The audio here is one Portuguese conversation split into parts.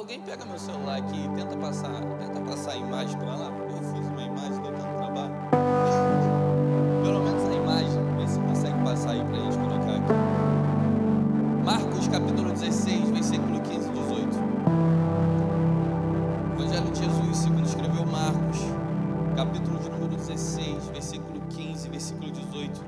Alguém pega meu celular aqui e tenta passar a imagem para lá, porque eu fiz uma imagem, deu tanto trabalho. Pelo menos a imagem, vê se consegue passar aí para a gente colocar aqui. Marcos capítulo 16, versículo 15 e 18. Evangelho de Jesus segundo escreveu Marcos, capítulo de número 16, versículo 15, versículo 18.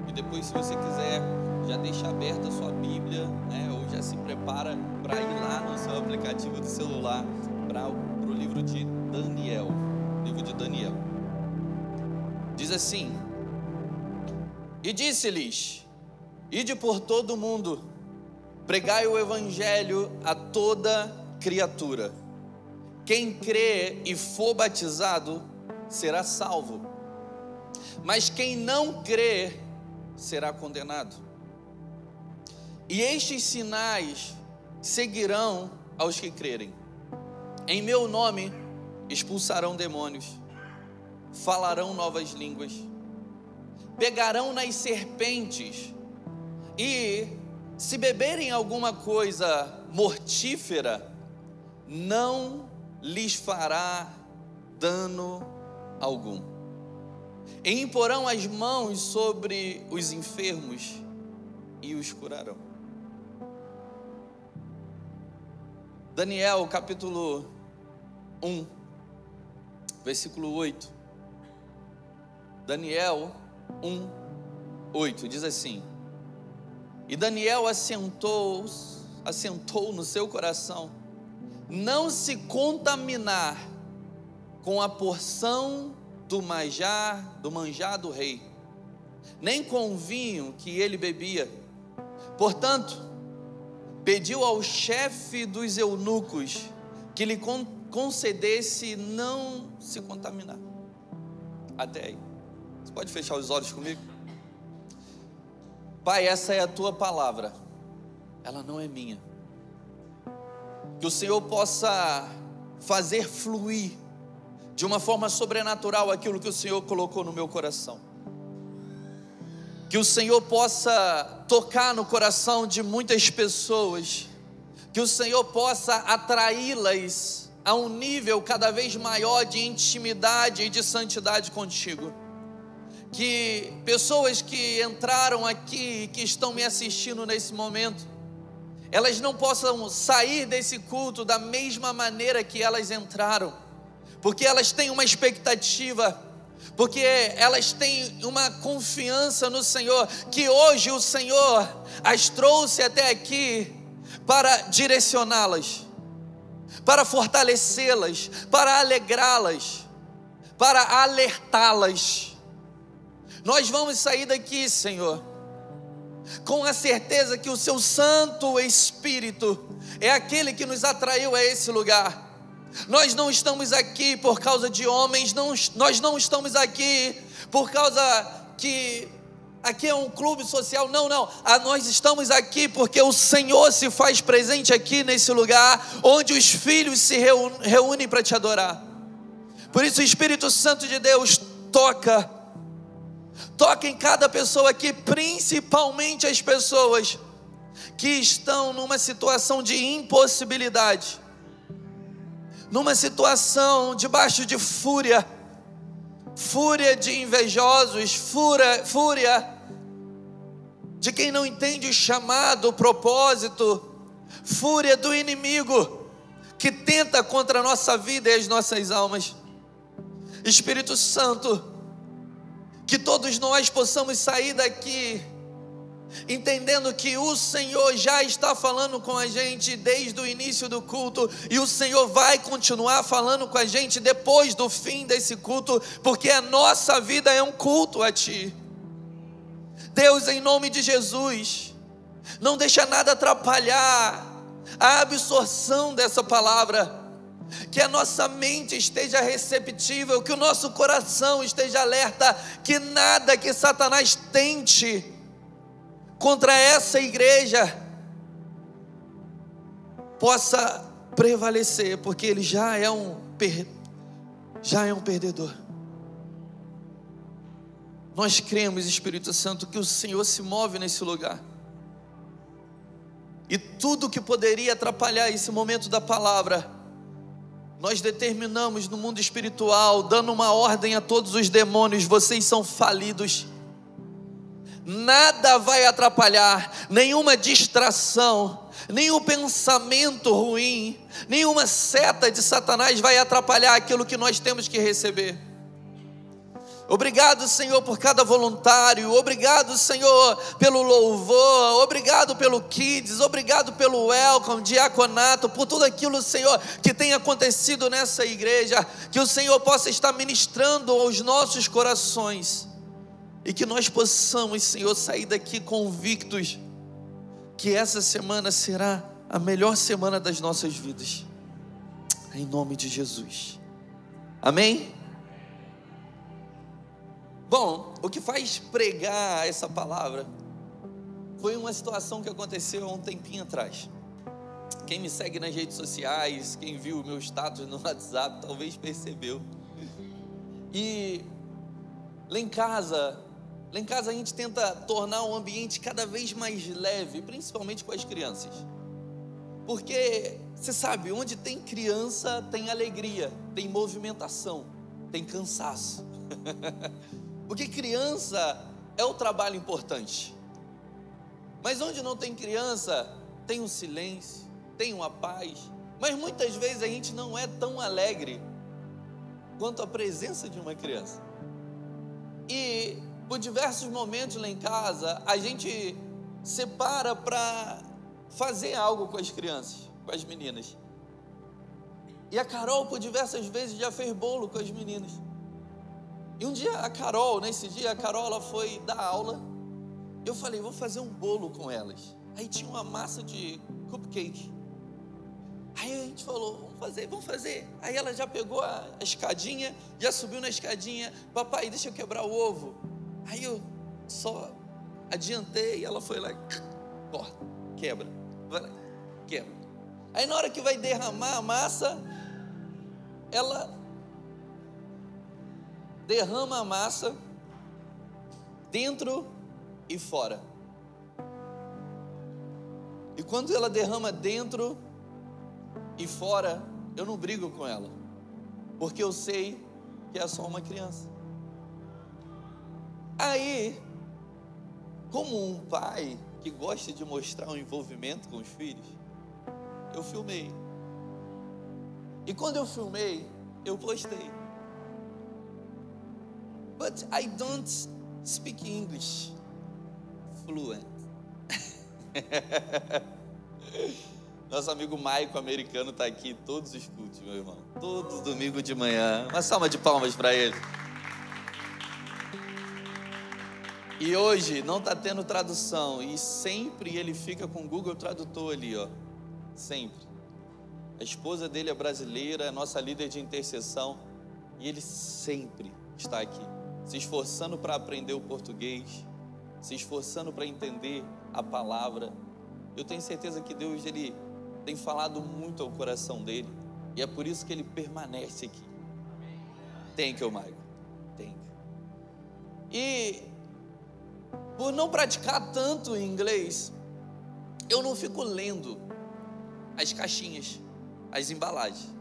E depois, se você quiser, já deixa aberta a sua Bíblia, né? Ou já se prepara para ir lá no seu aplicativo do celular para o livro de Daniel. Livro de Daniel. Diz assim: e disse-lhes: ide por todo o mundo, pregai o evangelho a toda criatura. Quem crê e for batizado será salvo, mas quem não crê será condenado. E estes sinais seguirão aos que crerem: em meu nome expulsarão demônios, falarão novas línguas, pegarão nas serpentes, e se beberem alguma coisa mortífera, não lhes fará dano algum. E imporão as mãos sobre os enfermos e os curarão. Daniel capítulo 1, versículo 8. Daniel 1, 8 diz assim: e Daniel assentou no seu coração não se contaminar com a porção do manjar do rei, nem com o vinho que ele bebia. Portanto, pediu ao chefe dos eunucos que lhe concedesse não se contaminar. Até aí. Você pode fechar os olhos comigo? Pai, essa é a tua palavra, ela não é minha. Que o Senhor possa fazer fluir de uma forma sobrenatural aquilo que o Senhor colocou no meu coração. Que o Senhor possa tocar no coração de muitas pessoas, que o Senhor possa atraí-las a um nível cada vez maior de intimidade e de santidade contigo. Que pessoas que entraram aqui, que estão me assistindo nesse momento, elas não possam sair desse culto da mesma maneira que elas entraram, porque elas têm uma expectativa, porque elas têm uma confiança no Senhor, que hoje o Senhor as trouxe até aqui para direcioná-las, para fortalecê-las, para alegrá-las, para alertá-las. Nós vamos sair daqui, Senhor, com a certeza que o Seu Santo Espírito é aquele que nos atraiu a esse lugar. Nós não estamos aqui por causa de homens, nós não estamos aqui por causa que aqui é um clube social, não, nós estamos aqui porque o Senhor se faz presente aqui nesse lugar, onde os filhos se reúnem para te adorar. Por isso, o Espírito Santo de Deus toca em cada pessoa aqui, principalmente as pessoas que estão numa situação de impossibilidade, numa situação debaixo de fúria de invejosos, fúria de quem não entende o chamado, o propósito, fúria do inimigo que tenta contra a nossa vida e as nossas almas. Espírito Santo, que todos nós possamos sair daqui entendendo que o Senhor já está falando com a gente desde o início do culto, e o Senhor vai continuar falando com a gente depois do fim desse culto, porque a nossa vida é um culto a Ti. Deus, em nome de Jesus, não deixa nada atrapalhar a absorção dessa palavra, que a nossa mente esteja receptível, que o nosso coração esteja alerta, que nada que Satanás tente contra essa igreja possa prevalecer, porque ele já é um perdedor. Nós cremos, Espírito Santo, que o Senhor se move nesse lugar, E tudo que poderia atrapalhar esse momento da palavra, nós determinamos no mundo espiritual, dando uma ordem a todos os demônios: vocês são falidos. Nada vai atrapalhar, nenhuma distração, nenhum pensamento ruim, nenhuma seta de Satanás vai atrapalhar aquilo que nós temos que receber. Obrigado, Senhor, por cada voluntário. Obrigado, Senhor, pelo louvor. Obrigado pelo Kids. Obrigado pelo Welcome, diaconato, por tudo aquilo, Senhor, que tem acontecido nessa igreja. Que o Senhor possa estar ministrando aos nossos corações, e que nós possamos, Senhor, sair daqui convictos que essa semana será a melhor semana das nossas vidas, em nome de Jesus. Amém? Bom, o que faz pregar essa palavra foi uma situação que aconteceu há um tempinho atrás. Quem me segue nas redes sociais, quem viu o meu status no WhatsApp, talvez percebeu. E lá em casa a gente tenta tornar o ambiente cada vez mais leve, principalmente com as crianças. Porque, você sabe, onde tem criança tem alegria, tem movimentação, tem cansaço. Porque criança é o trabalho importante. Mas onde não tem criança, tem um silêncio, tem uma paz. Mas muitas vezes a gente não é tão alegre quanto a presença de uma criança. E por diversos momentos lá em casa, a gente separa para fazer algo com as crianças, com as meninas. E a Carol, por diversas vezes, já fez bolo com as meninas. E um dia nesse dia a Carol ela foi dar aula. Eu falei, vou fazer um bolo com elas. Aí tinha uma massa de cupcake. Aí a gente falou, vamos fazer. Aí ela já pegou a escadinha, já subiu na escadinha. Papai, deixa eu quebrar o ovo. Aí eu só adiantei e ela foi lá, corta, quebra, vai lá, quebra. Aí na hora que vai derramar a massa, ela derrama a massa dentro e fora. E quando ela derrama dentro e fora, eu não brigo com ela, porque eu sei que é só uma criança. Aí, como um pai que gosta de mostrar um envolvimento com os filhos, eu filmei. E quando eu filmei, eu postei. But I don't speak English fluent. Nosso amigo Maico americano está aqui todos os cultos, meu irmão. Todos domingo de manhã. Uma salva de palmas para ele. E hoje não está tendo tradução. E sempre ele fica com o Google Tradutor ali, ó. Sempre. A esposa dele é brasileira, é nossa líder de intercessão. E ele sempre está aqui, se esforçando para aprender o português, se esforçando para entender a palavra. Eu tenho certeza que Deus, ele tem falado muito ao coração dele, e é por isso que ele permanece aqui. Thank you, Michael. Thank you. E por não praticar tanto inglês, eu não fico lendo as caixinhas, as embalagens.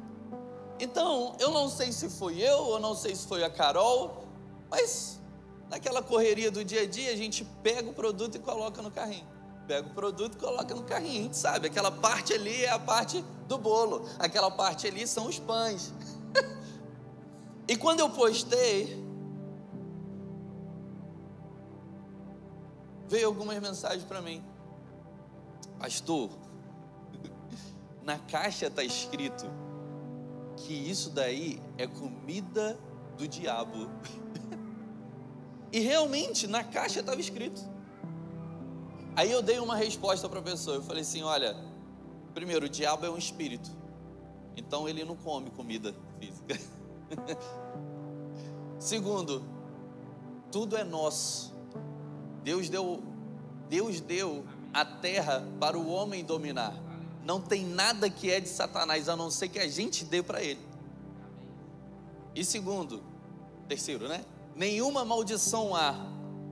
Então, eu não sei se foi eu não sei se foi a Carol, mas naquela correria do dia a dia, a gente pega o produto e coloca no carrinho. Pega o produto e coloca no carrinho. A gente sabe, aquela parte ali é a parte do bolo, aquela parte ali são os pães. E quando eu postei, veio algumas mensagens para mim. Pastor, na caixa está escrito que isso daí é comida do diabo. E realmente na caixa estava escrito. Aí eu dei uma resposta para a pessoa. Eu falei assim, olha, primeiro, o diabo é um espírito, então ele não come comida física. Segundo, tudo é nosso. Deus deu a terra para o homem dominar. Não tem nada que é de Satanás, a não ser que a gente dê para ele. E terceiro, né? Nenhuma maldição há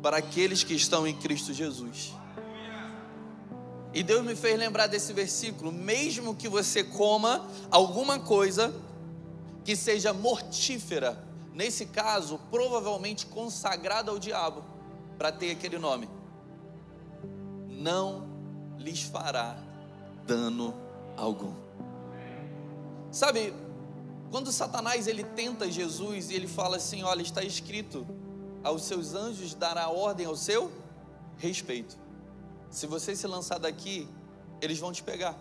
para aqueles que estão em Cristo Jesus. E Deus me fez lembrar desse versículo: mesmo que você coma alguma coisa que seja mortífera, nesse caso, provavelmente consagrada ao diabo, para ter aquele nome, não lhes fará dano algum. Sabe, quando Satanás ele tenta Jesus e ele fala assim: olha, está escrito, aos seus anjos dará ordem ao seu respeito. Se você se lançar daqui, eles vão te pegar.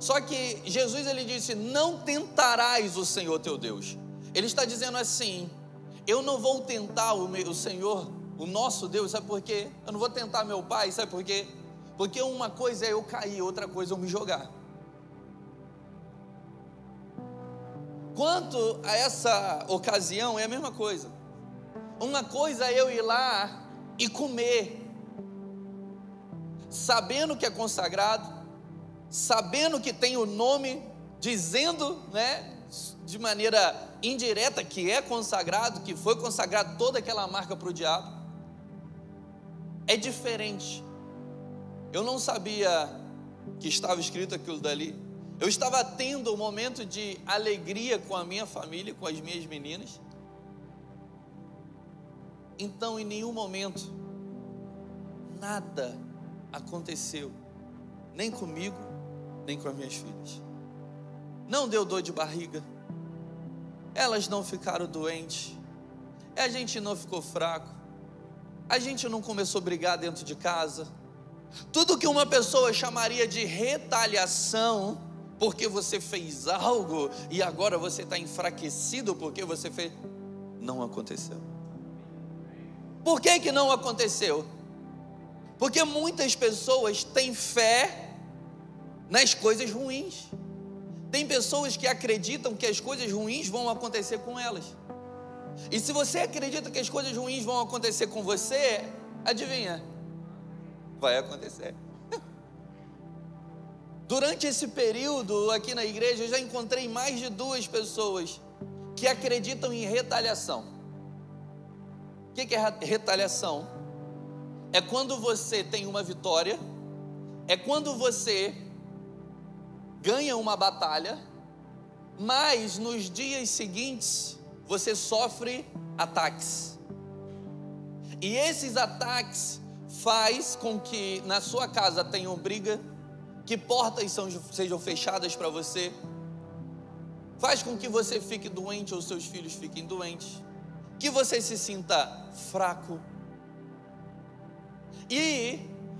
Só que Jesus ele disse: não tentarás o Senhor teu Deus. Ele está dizendo assim: eu não vou tentar o Senhor, o nosso Deus. Sabe por quê? Eu não vou tentar meu Pai. Sabe por quê? Porque uma coisa é eu cair, outra coisa é eu me jogar. Quanto a essa ocasião, é a mesma coisa. Uma coisa é eu ir lá e comer, sabendo que é consagrado, sabendo que tem o nome, dizendo, né, de maneira indireta que é consagrado, que foi consagrado toda aquela marca para o diabo. É diferente. Eu não sabia que estava escrito aquilo dali. Eu estava tendo um momento de alegria com a minha família, com as minhas meninas. Então, em nenhum momento, nada aconteceu, nem comigo, nem com as minhas filhas. Não deu dor de barriga, elas não ficaram doentes, a gente não ficou fraco, a gente não começou a brigar dentro de casa. Tudo que uma pessoa chamaria de retaliação, porque você fez algo e agora você está enfraquecido porque você fez, não aconteceu. Por que que não aconteceu? Porque muitas pessoas têm fé nas coisas ruins. Tem pessoas que acreditam que as coisas ruins vão acontecer com elas. E se você acredita que as coisas ruins vão acontecer com você, adivinha? Vai acontecer. Durante esse período aqui na igreja, eu já encontrei mais de 2 pessoas que acreditam em retaliação. O que é retaliação? É quando você tem uma vitória, é quando você ganha uma batalha, mas nos dias seguintes você sofre ataques. E esses ataques faz com que na sua casa tenham briga, que portas sejam fechadas para você, faz com que você fique doente ou seus filhos fiquem doentes, que você se sinta fraco. E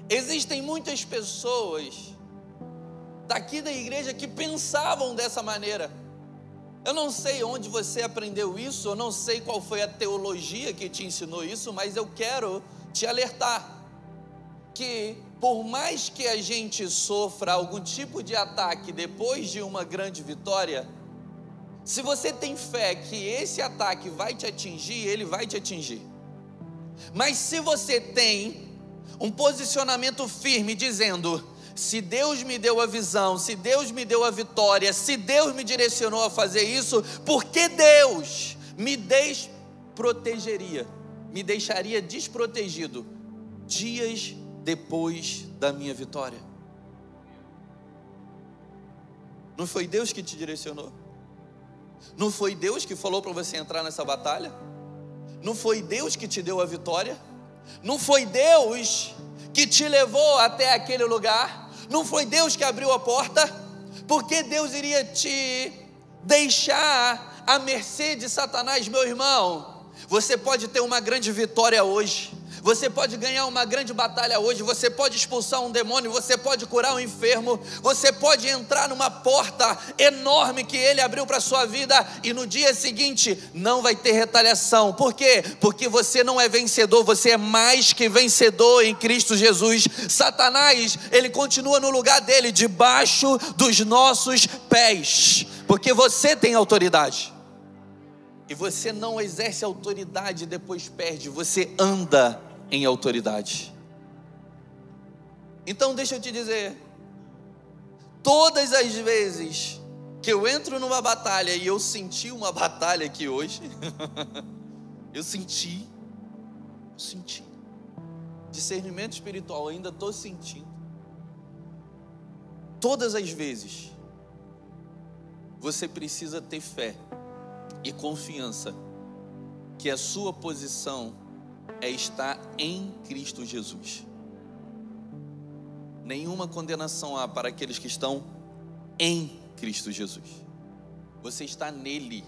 existem muitas pessoas daqui da igreja que pensavam dessa maneira. Eu não sei onde você aprendeu isso, eu não sei qual foi a teologia que te ensinou isso, mas eu quero te alertar que por mais que a gente sofra algum tipo de ataque depois de uma grande vitória, se você tem fé que esse ataque vai te atingir, ele vai te atingir. Mas se você tem um posicionamento firme dizendo: se Deus me deu a visão, se Deus me deu a vitória, se Deus me direcionou a fazer isso, por que Deus me desprotegeria, me deixaria desprotegido dias depois da minha vitória? Não foi Deus que te direcionou? Não foi Deus que falou para você entrar nessa batalha? Não foi Deus que te deu a vitória? Não foi Deus que te levou até aquele lugar? Não foi Deus que abriu a porta? Por que Deus iria te deixar à mercê de Satanás? Meu irmão, você pode ter uma grande vitória hoje, você pode ganhar uma grande batalha hoje, você pode expulsar um demônio, você pode curar um enfermo, você pode entrar numa porta enorme que Ele abriu para a sua vida, e no dia seguinte não vai ter retaliação. Por quê? Porque você não é vencedor, você é mais que vencedor em Cristo Jesus. Satanás, ele continua no lugar dele, debaixo dos nossos pés, porque você tem autoridade. E você não exerce autoridade e depois perde, você anda em autoridade. Então deixa eu te dizer, todas as vezes que eu entro numa batalha, e eu senti uma batalha aqui hoje, eu senti, discernimento espiritual, ainda estou sentindo. todas as vezes, você precisa ter fé e confiança que a sua posição é estar em Cristo Jesus. Nenhuma condenação há para aqueles que estão em Cristo Jesus. Você está nele,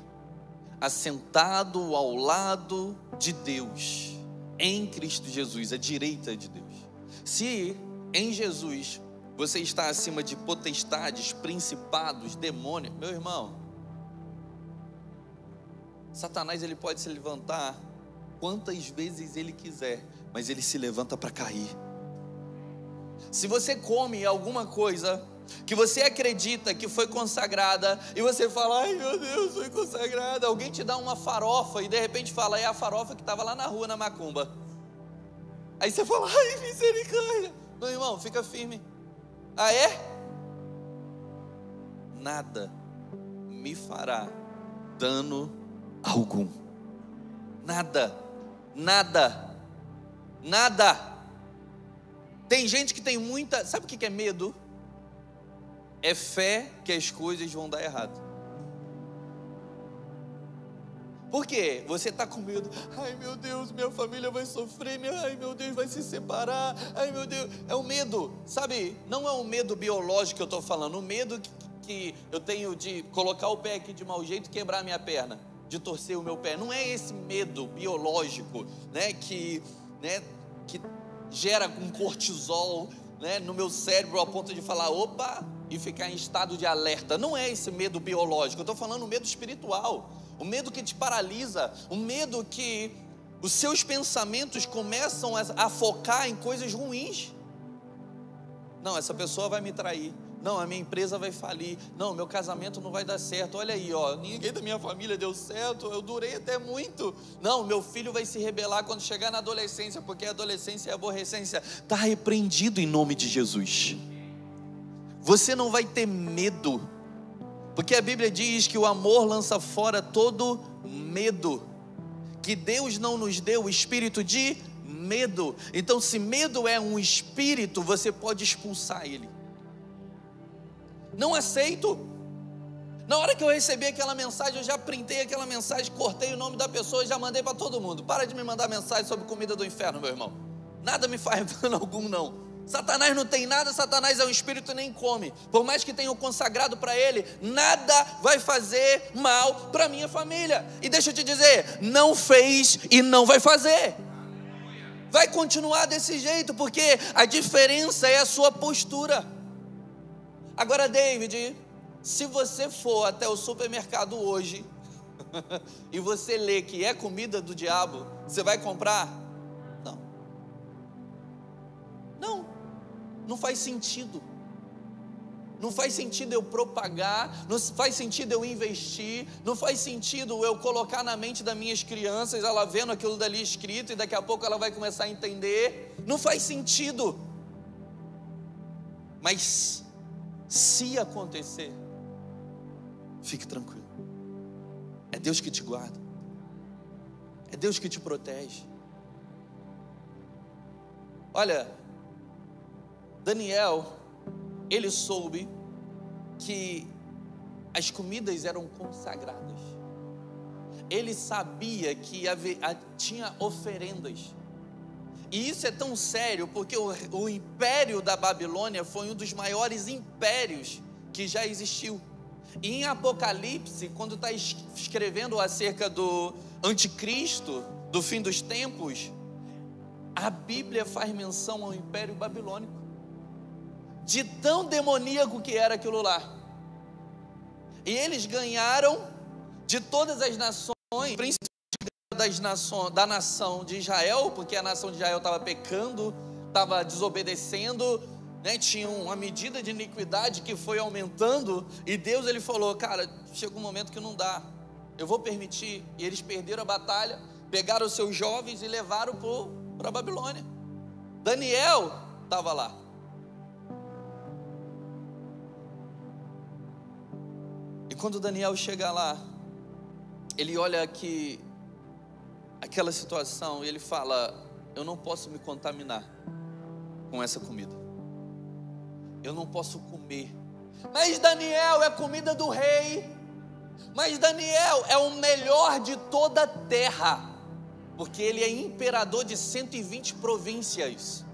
assentado ao lado de Deus, em Cristo Jesus, à direita de Deus. Se em Jesus você está acima de potestades, principados, demônios, meu irmão, Satanás ele pode se levantar quantas vezes ele quiser, mas ele se levanta para cair. Se você come alguma coisa que você acredita que foi consagrada, e você fala, ai meu Deus, foi consagrada, alguém te dá uma farofa, e de repente fala, é a farofa que estava lá na rua, na macumba. Aí você fala, ai misericórdia. Meu irmão, fica firme. Ah é? Nada me fará dano algum. Nada, nada, nada. Tem gente que tem muita, sabe o que é medo? É fé que as coisas vão dar errado. Por quê? Você está com medo. Ai meu Deus, minha família vai sofrer. Ai meu Deus, vai se separar. Ai meu Deus, é o medo. Sabe, não é um medo biológico que eu estou falando. O medo que eu tenho de colocar o pé aqui de mau jeito e quebrar a minha perna, de torcer o meu pé. Não é esse medo biológico, né, que gera um cortisol, né, no meu cérebro a ponto de falar, opa, e ficar em estado de alerta. Não é esse medo biológico, eu estou falando o medo espiritual, o medo que te paralisa, o medo que os seus pensamentos começam a focar em coisas ruins. Não, essa pessoa vai me trair. Não, a minha empresa vai falir. Não, meu casamento não vai dar certo. Olha aí, ó, ninguém da minha família deu certo. Eu durei até muito. Não, meu filho vai se rebelar quando chegar na adolescência, porque a adolescência é aborrecência. Está repreendido em nome de Jesus. Você não vai ter medo, porque a Bíblia diz que o amor lança fora todo medo, que Deus não nos deu o espírito de medo. Então, se medo é um espírito, você pode expulsar ele. Não aceito. Na hora que eu recebi aquela mensagem, eu já printei aquela mensagem, cortei o nome da pessoa e já mandei para todo mundo. Para de me mandar mensagem sobre comida do inferno, meu irmão. Nada me faz dano algum, não. Satanás não tem nada, Satanás é um espírito e nem come. Por mais que tenham consagrado para ele, nada vai fazer mal para minha família. E deixa eu te dizer, não fez e não vai fazer. Vai continuar desse jeito, porque a diferença é a sua postura. Agora, David, se você for até o supermercado hoje e você ler que é comida do diabo, você vai comprar? Não faz sentido. Não faz sentido eu propagar, não faz sentido eu investir, não faz sentido eu colocar na mente das minhas crianças, ela vendo aquilo dali escrito e daqui a pouco ela vai começar a entender. Não faz sentido. Mas se acontecer, fique tranquilo. É Deus que te guarda. É Deus que te protege. Olha, Daniel, ele soube que as comidas eram consagradas. Ele sabia que tinha oferendas. E isso é tão sério porque o império da Babilônia foi um dos maiores impérios que já existiu. E em Apocalipse, quando está escrevendo acerca do anticristo, do fim dos tempos, a Bíblia faz menção ao império babilônico, de tão demoníaco que era aquilo lá. E eles ganharam de todas as nações, principalmente da nação de Israel, porque a nação de Israel estava pecando, estava desobedecendo, né? Tinha uma medida de iniquidade que foi aumentando, e Deus ele falou, cara, chega um momento que não dá, eu vou permitir. E eles perderam a batalha, pegaram os seus jovens e levaram para a Babilônia. Daniel estava lá. E quando Daniel chega lá, ele olha aquela situação e ele fala, eu não posso me contaminar com essa comida. Eu não posso comer Mas Daniel é comida do rei. Mas Daniel é o melhor de toda a terra, porque ele é imperador de 120 províncias.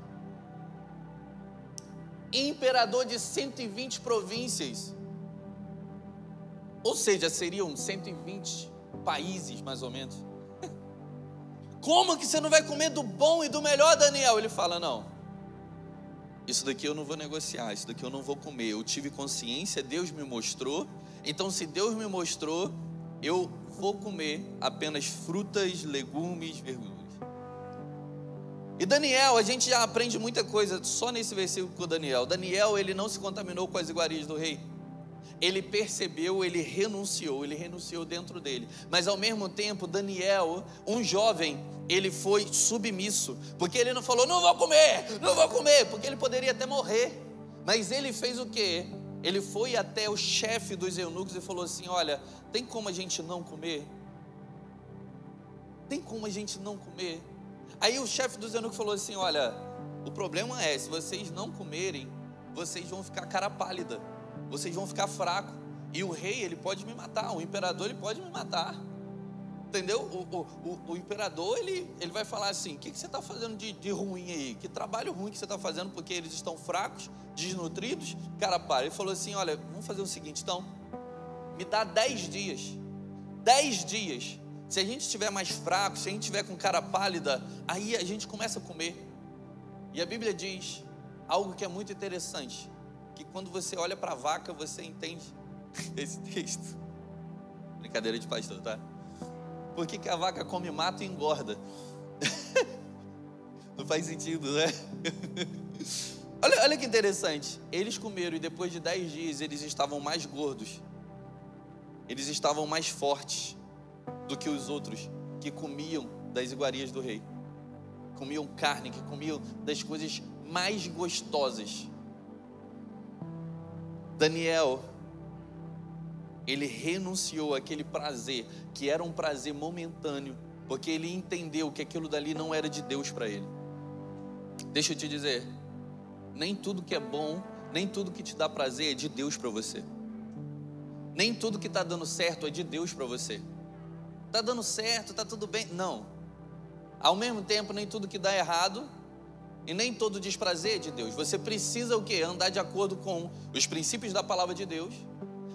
Imperador de 120 províncias. Ou seja, seriam 120 países, mais ou menos. Como que você não vai comer do bom e do melhor, Daniel? Ele fala, não, isso daqui eu não vou negociar, isso daqui eu não vou comer. Eu tive consciência, Deus me mostrou. Então, se Deus me mostrou, eu vou comer apenas frutas, legumes, verduras. E Daniel, a gente já aprende muita coisa só nesse versículo com Daniel. Daniel, ele não se contaminou com as iguarias do rei. Ele percebeu, ele renunciou dentro dele. Mas ao mesmo tempo, Daniel, um jovem, ele foi submisso, porque ele não falou, não vou comer, porque ele poderia até morrer. Mas ele fez o quê? Ele foi até o chefe dos eunucos e falou assim, olha, tem como a gente não comer? Tem como a gente não comer? Aí o chefe dos eunucos falou assim, olha, o problema é, se vocês não comerem, vocês vão ficar cara pálida, vocês vão ficar fracos, e o rei, ele pode me matar, o imperador, ele pode me matar, entendeu? O imperador, ele vai falar assim, o que você está fazendo de ruim aí? Que trabalho ruim que você está fazendo, porque eles estão fracos, desnutridos, cara pálida. Ele falou assim, olha, vamos fazer o seguinte, então, me dá 10 dias, 10 dias, se a gente estiver mais fraco, se a gente estiver com cara pálida, aí a gente começa a comer. E a Bíblia diz algo que é muito interessante, que quando você olha para a vaca, você entende esse texto. Brincadeira de pastor, tá? Por que a vaca come mato e engorda? Não faz sentido, né? Olha que interessante. Eles comeram e depois de 10 dias eles estavam mais gordos. Eles estavam mais fortes do que os outros que comiam das iguarias do rei. Comiam carne, que comiam das coisas mais gostosas. Daniel, ele renunciou àquele prazer, que era um prazer momentâneo, porque ele entendeu que aquilo dali não era de Deus para ele. Deixa eu te dizer, nem tudo que é bom, nem tudo que te dá prazer é de Deus para você. Nem tudo que está dando certo é de Deus para você. Está dando certo, está tudo bem. Não. Ao mesmo tempo, nem tudo que dá errado e nem todo desprazer é de Deus. Você precisa o quê? Andar de acordo com os princípios da palavra de Deus.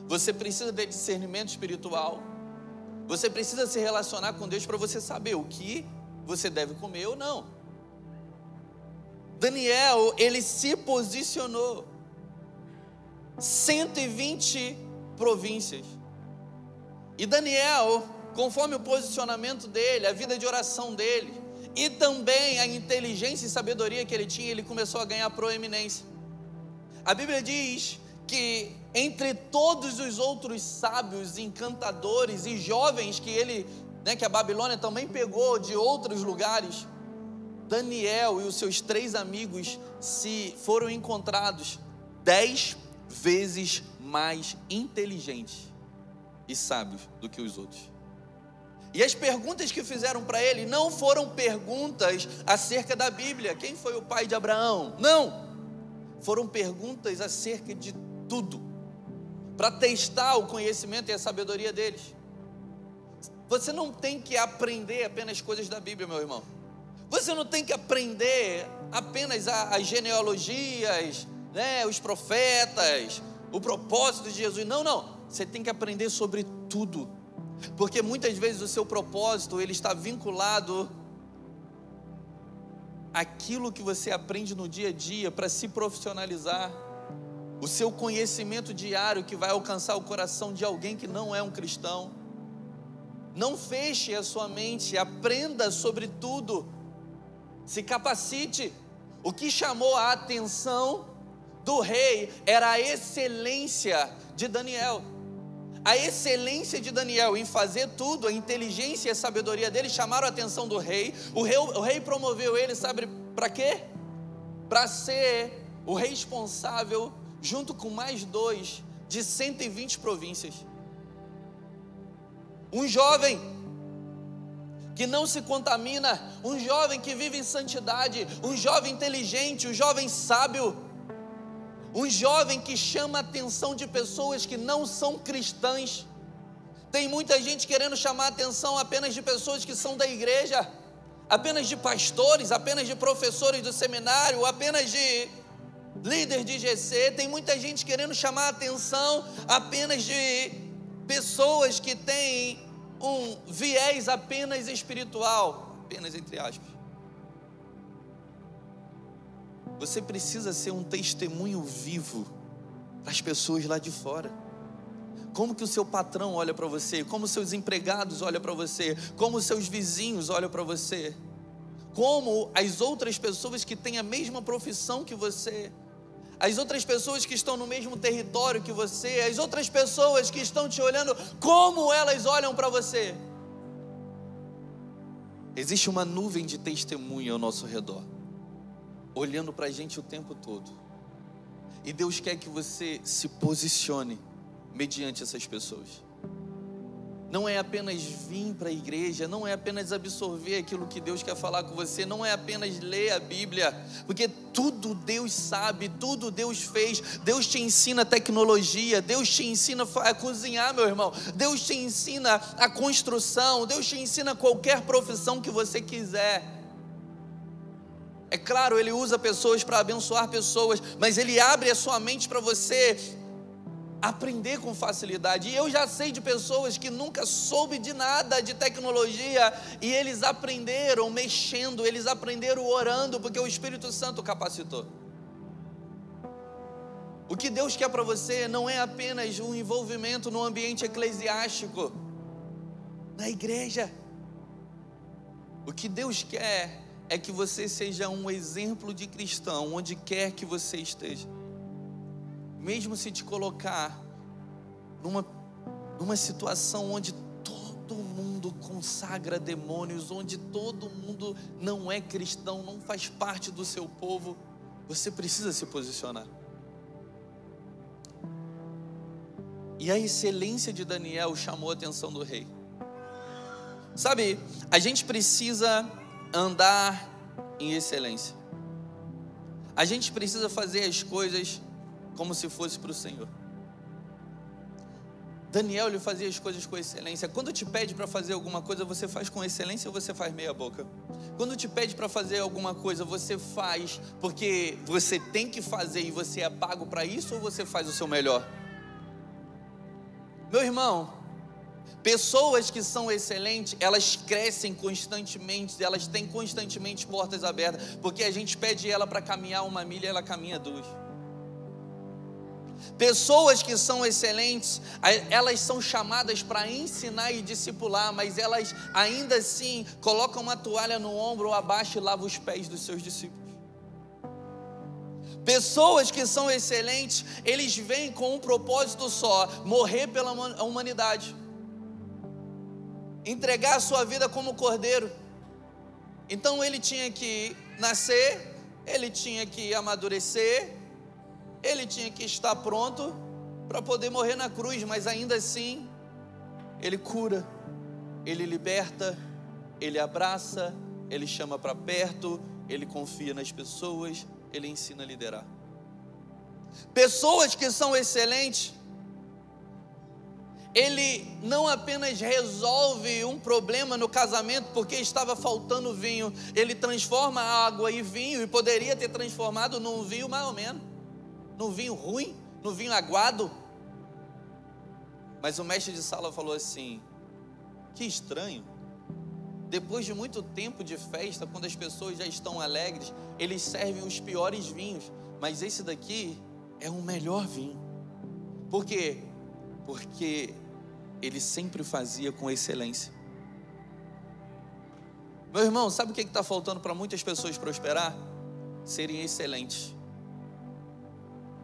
Você precisa ter discernimento espiritual. Você precisa se relacionar com Deus para você saber o que você deve comer ou não. Daniel, ele se posicionou. 120 províncias. E Daniel, conforme o posicionamento dele, a vida de oração dele, e também a inteligência e sabedoria que ele tinha, ele começou a ganhar proeminência. A Bíblia diz que entre todos os outros sábios, encantadores e jovens que ele, que a Babilônia também pegou de outros lugares, Daniel e os seus 3 amigos foram encontrados 10 vezes mais inteligentes e sábios do que os outros. E as perguntas que fizeram para ele não foram perguntas acerca da Bíblia. Quem foi o pai de Abraão? Não. Foram perguntas acerca de tudo, para testar o conhecimento e a sabedoria deles. Você não tem que aprender apenas coisas da Bíblia, meu irmão. Você não tem que aprender apenas as genealogias, os profetas, o propósito de Jesus. Não. Você tem que aprender sobre tudo. Porque muitas vezes o seu propósito, ele está vinculado àquilo que você aprende no dia a dia para se profissionalizar. O seu conhecimento diário que vai alcançar o coração de alguém que não é um cristão. Não feche a sua mente, aprenda sobre tudo. Se capacite. O que chamou a atenção do rei era a excelência de Daniel. A excelência de Daniel em fazer tudo, a inteligência e a sabedoria dele chamaram a atenção do rei. O rei promoveu ele, sabe para quê? Para ser o responsável, junto com mais 2, de 120 províncias. Um jovem que não se contamina, um jovem que vive em santidade, um jovem inteligente, um jovem sábio, Um jovem que chama a atenção de pessoas que não são cristãs. Tem muita gente querendo chamar a atenção apenas de pessoas que são da igreja, apenas de pastores, apenas de professores do seminário, apenas de líderes de GC. Tem muita gente querendo chamar a atenção apenas de pessoas que têm um viés apenas espiritual, apenas entre aspas. Você precisa ser um testemunho vivo para as pessoas lá de fora. Como que o seu patrão olha para você? Como os seus empregados olham para você? Como os seus vizinhos olham para você? Como as outras pessoas que têm a mesma profissão que você, as outras pessoas que estão no mesmo território que você, as outras pessoas que estão te olhando, como elas olham para você? Existe uma nuvem de testemunha ao nosso redor, olhando para a gente o tempo todo. E Deus quer que você se posicione mediante essas pessoas. Não é apenas vir para a igreja, não é apenas absorver aquilo que Deus quer falar com você, não é apenas ler a Bíblia, porque tudo Deus sabe, tudo Deus fez. Deus te ensina tecnologia, Deus te ensina a cozinhar, meu irmão, Deus te ensina a construção, Deus te ensina qualquer profissão que você quiser. É claro, Ele usa pessoas para abençoar pessoas, mas Ele abre a sua mente para você aprender com facilidade. E eu já sei de pessoas que nunca soube de nada de tecnologia, e eles aprenderam mexendo, eles aprenderam orando, porque o Espírito Santo capacitou. O que Deus quer para você não é apenas um envolvimento no ambiente eclesiástico, na igreja. O que Deus quer é que você seja um exemplo de cristão, onde quer que você esteja. Mesmo se te colocar numa situação onde todo mundo consagra demônios, onde todo mundo não é cristão, não faz parte do seu povo, você precisa se posicionar. E a excelência de Daniel chamou a atenção do rei. Sabe, a gente precisa andar em excelência. A gente precisa fazer as coisas como se fosse para o Senhor. Daniel, ele fazia as coisas com excelência. Quando te pede para fazer alguma coisa, você faz com excelência ou você faz meia boca? Quando te pede para fazer alguma coisa, você faz porque você tem que fazer e você é pago para isso, ou você faz o seu melhor? Meu irmão, pessoas que são excelentes, elas crescem constantemente, elas têm constantemente portas abertas, porque a gente pede ela para caminhar 1 milha, ela caminha 2. Pessoas que são excelentes, elas são chamadas para ensinar e discipular, mas elas ainda assim colocam uma toalha no ombro ou abaixo e lavam os pés dos seus discípulos. Pessoas que são excelentes, eles vêm com um propósito só: morrer pela humanidade, entregar a sua vida como cordeiro. Então ele tinha que nascer, ele tinha que amadurecer, ele tinha que estar pronto para poder morrer na cruz, mas ainda assim ele cura, ele liberta, ele abraça, ele chama para perto, ele confia nas pessoas, ele ensina a liderar. Pessoas que são excelentes, ele não apenas resolve um problema no casamento porque estava faltando vinho, ele transforma a água em vinho, e poderia ter transformado num vinho mais ou menos, num vinho ruim, num vinho aguado. Mas o mestre de sala falou assim: que estranho, depois de muito tempo de festa, quando as pessoas já estão alegres, eles servem os piores vinhos, mas esse daqui é o melhor vinho. Por quê? Porque ele sempre fazia com excelência. Meu irmão, sabe o que está faltando para muitas pessoas prosperar? Serem excelentes.